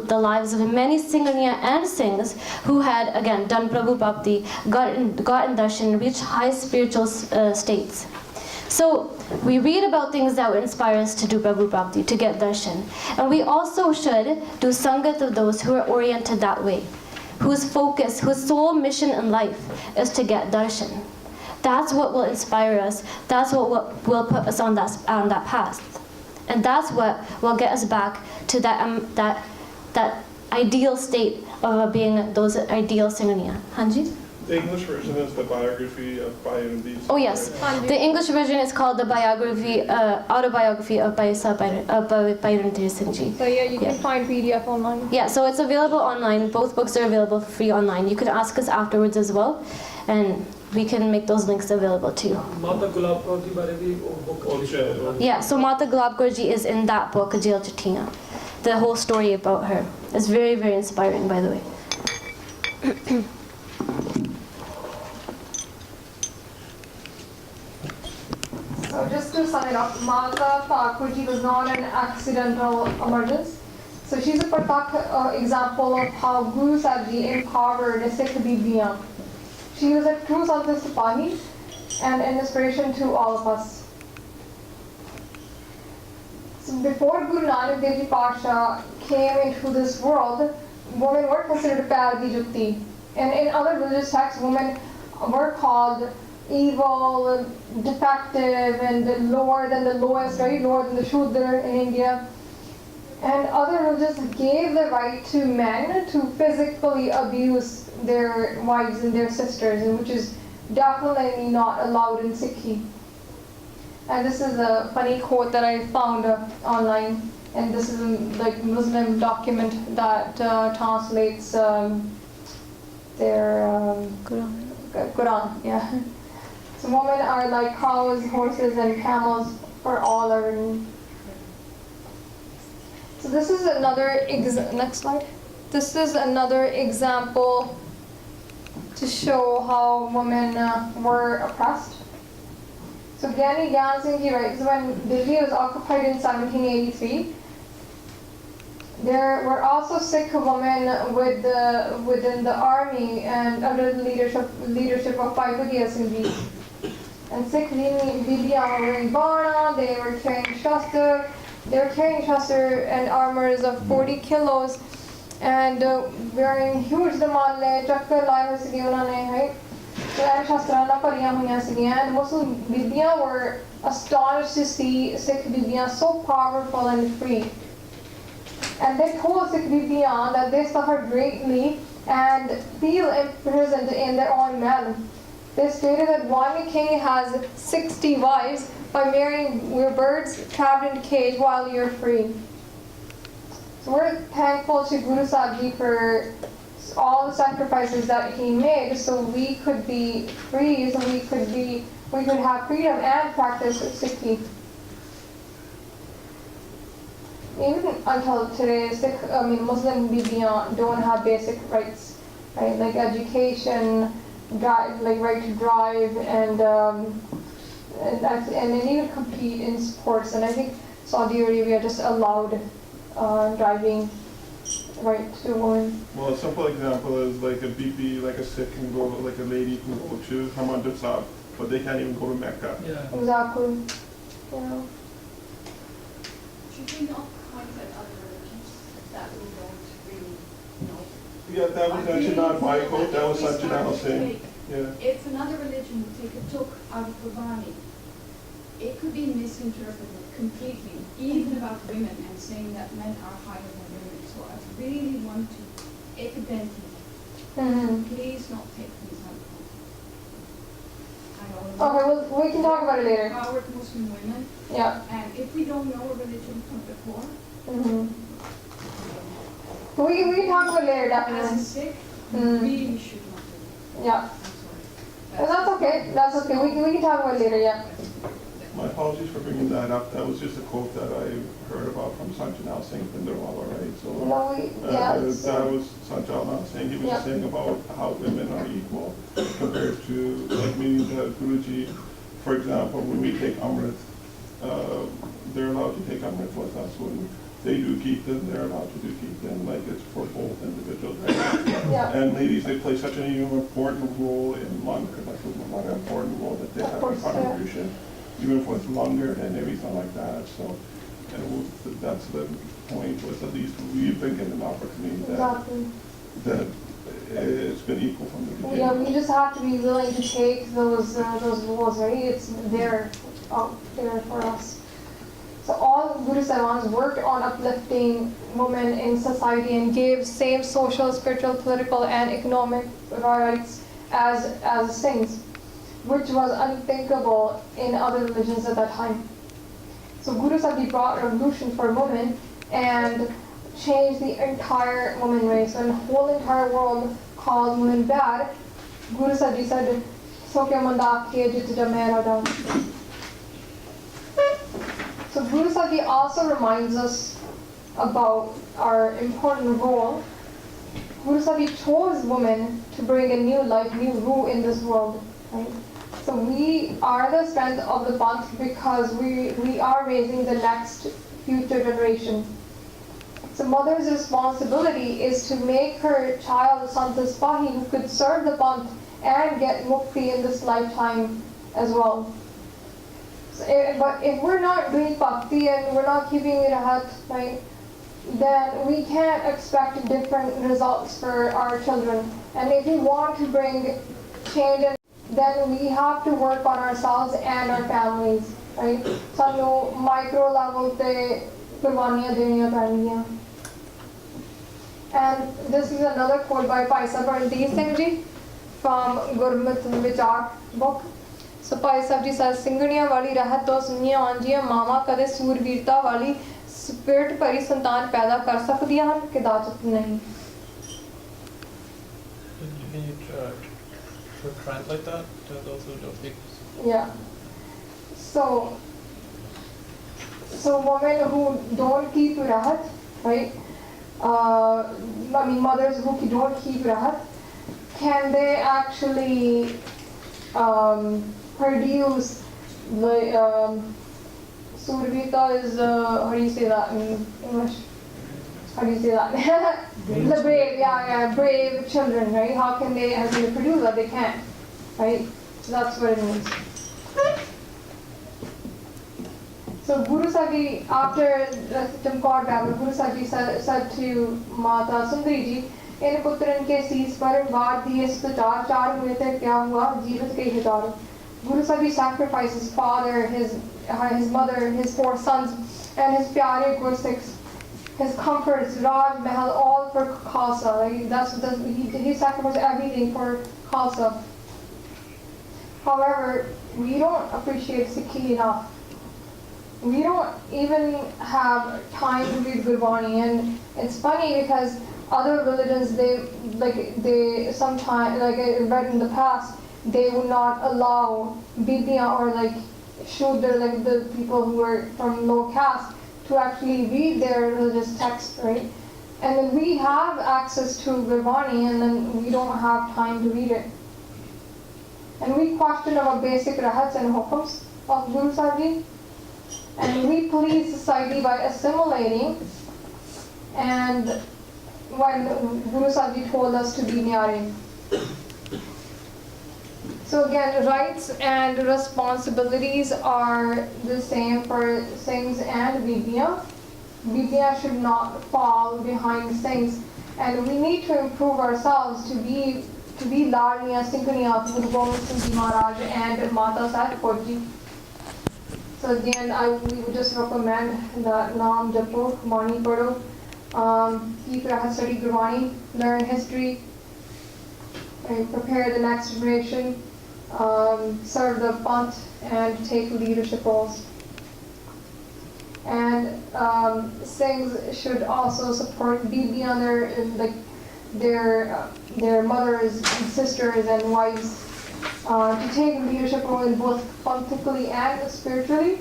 the lives of many Singhaniya and Singhs who had again done Prabhu Prapti, gotten darshan, reached high spiritual states. So we read about things that would inspire us to do Prabhu Prapti, to get darshan. And we also should do sangat of those who are oriented that way, whose focus, whose sole mission in life is to get darshan. That's what will inspire us. That's what will put us on that path. And that's what will get us back to that ideal state of being those ideal Singhaniya. Hanji? The English version is the biography of Bhai. Oh yes, the English version is called the autobiography of Bhai Randir Singh Ji. So yeah, you can find PDF online. Yeah, so it's available online. Both books are available for free online. You can ask us afterwards as well, and we can make those links available to you. Mata Gulab Kaur di bare bhi book Yeah, so Mata Gulab Kaur Ji is in that book, Jail Chitina. The whole story about her is very, very inspiring, by the way. So just to sum it up, Mata Thakur Ji was not an accidental emergence. So she's a perfect example of how Guru Sahib Ji empowered Sikh Bibiyan. She was a true Santat Sipahi and an inspiration to all of us. So before Guru Nanak Dev Ji Pasha came into this world, women were considered Pair-di Jukti. And in other religious texts, women were called evil, defective, and lower than the lowest, right? Lower than the Shudra in India. And other religions gave the right to men to physically abuse their wives and their sisters, and which is definitely not allowed in Sikhi. And this is a funny quote that I found online, and this is a Muslim document that translates their Quran. Yeah. So women are like cows, horses, and camels, for all are written. So this is another next slide. This is another example to show how women were oppressed. So Gyani Gyan Singh Ji writes, when Bibi was occupied in 1783, there were also Sikh women within the army and under the leadership of Bhai Singh Ji. And Sikh Bibiyan were wearing bana, they were carrying shastra. They were carrying shastra and armors of 40 kilos and wearing huge damalle, chakkar laye hoye sige unhone, right? So shastra na pariyan hoiyan sigiyan, and Muslim Bibiyan were astonished to see Sikh Bibiyan so powerful and free. And they told Sikh Bibiyan that they suffered greatly and feel imprisoned in their own men. They stated that one king has 60 wives. By marrying your birds trapped in a cage while you're free. So we're thankful to Guru Sahib Ji for all the sacrifices that he made, so we could be free, so we could have freedom and practice Sikhi. Even until today, Muslim Bibiyan don't have basic rights, right? Like education, right to drive, and then even compete in sports. And I think Saudi Arabia just allowed driving right to women. Well, a simple example is like a Bibi, like a Sikh can go, like a lady can go to Harmandir Sahib, but they can't even go to Mecca. Yeah. Exactly. Yeah. Should we not point at other religions that we don't really know? Yeah, that was actually not my quote, that was Sajjanal saying. Yeah. If another religion would take a tuk out of Qurbani, it could be misinterpreted completely, even about women, and saying that men are higher than women. So I really want to evidently, please not take these out of context. Okay, well, we can talk about it later. Empowered Muslim women, Yeah. and if we don't know a religion from before, We can talk about it later, as a definitely. Sikh, we really should not do it. Yeah. I'm sorry. That's okay. That's okay. We can talk about it later, yeah. My apologies for bringing that up. That was just a quote that I heard about from Sanjana Singh Pinderwala, right? So that was Sanjana Singh. He was saying about how women are equal compared to, like, meaning that Guruji, for example, when we take Amrit, they're allowed to take Amrit with us. When they do keep them, they're allowed to do keep them, like it's for both individuals. Right? Yeah. And ladies, they play such an important role in Langar, like what an important role that they have in contribution. Even for longer and everything like that. So, and that's the point, was at least we've been given an opportunity that it's been equal from the beginning. Yeah, we just have to be willing to take those roles, right? It's there, out there for us. So all Guru Sahibans worked on uplifting women in society and gave same social, spiritual, political, and economic rights as Singhs, which was unthinkable in other religions at that time. So Guru Sahib brought a revolution for women and changed the entire woman race. When the whole entire world called women bad, Guru Sahib said, "So kya manda ke jit jamera down." So Guru Sahib also reminds us about our important role. Guru Sahib chose women to bring a new life, new rule in this world. Right? So we are the strength of the Panth because we are raising the next future generation. So mother's responsibility is to make her child Sant Sipahi who could serve the Panth and get mukti in this lifetime as well. So, but if we're not doing bhakti and we're not keeping rahat, right, then we can't expect different results for our children. And if we want to bring change, then we have to work on ourselves and our families, right? Sanu micro level te qurbaniyaan deniyan painiyan. And this is another quote by Bhai Sahib Singh Ji from Gurmat Bibek book. So Bhai Sahib Ji says, "Singhaniyan wali rahat to sunniyan aanjiyan mama kade surveerta wali spirit ਭਰੀ ਸੰਤਾਨ ਪੈਦਾ ਕਰ ਸਕਦੀਆਂ ਹਨ ਕਦਾਚਿਤ ਨਹੀਂ." Can you translate that to those who don't speak? Yeah. So women who don't keep rahat, right? I mean mothers who don't keep rahat, can they actually produce the Survita is how do you say that in English? How do you say that? The brave, brave children, right? How can they produce that? They can't, right? So that's what it means. So Guru Sahib, after the Chamkaur battle, Guru Sahib said to Mata Sundari Ji, "In putran ke sees par vaar diye star char hue the kya hua jeevat ke हजार." Guru Sahib sacrificed his father, his mother, his 4 sons, and his pyare Gursikhs, his comforts, Raj Mahal, all for Khalsa. Like he sacrificed everything for Khalsa. However, we don't appreciate Sikhi enough. We don't even have time to read Gurbani, and it's funny because other religions, they sometimes, like I read in the past, they would not allow Bibi or like Shudra, like the people who are from low caste, to actually read their religious text, right? And then we have access to Gurbani, and then we don't have time to read it. And we question our basic rahats and hukms of Guru Sahib, and we police society by assimilating, and when Guru Sahib told us to be nyare. So again, rights and responsibilities are the same for Singhs and Bibiyan. Bibiyan should not fall behind Singhs, and we need to improve ourselves to be Ladniyan, Singhaniyan, Guru Gobind Singh Ji Maharaj and Mata Sahib Ji. So again, we would just recommend that Naam Japo, Bani Padho, keep rahat, study Gurbani, learn history, and prepare the next generation, serve the Panth, and take leadership roles. And Singhs should also support Bibi on their mothers, and sisters, and wives. to take leadership role in both politically and spiritually,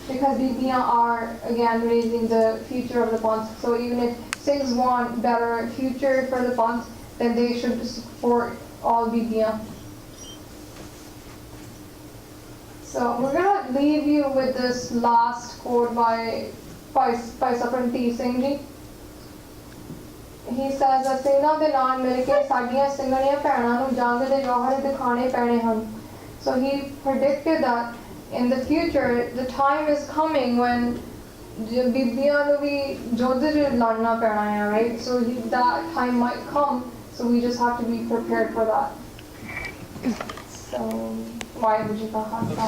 because Bibiyan are again raising the future of the Panth. So even if Sikhs want better future for the Panth, then they should support all Bibiyan. So we're gonna leave you with this last quote by Sapranti Singh ji. He says, "ਸਿੰਘਾਂ ਦੇ ਨਾਲ ਮਿਲ ਕੇ ਸਾਡੀਆਂ ਸਿੰਘਣੀਆਂ ਭੈਣਾਂ ਨੂੰ ਜੰਗ ਦੇ ਜੌਹਰ ਦਿਖਾਣੇ ਪੈਣੇ ਹਨ." So he predicted that in the future, the time is coming when ਬੀਬੀਆਂ ਨੂੰ ਵੀ ਯੁੱਧ 'ਚ ਲੜਨਾ ਪੈਣਾ ਹੈ, right? So that time might come, so we just have to be prepared for that. So, Waheguru ji ਕਾ ਖਾਲਸਾ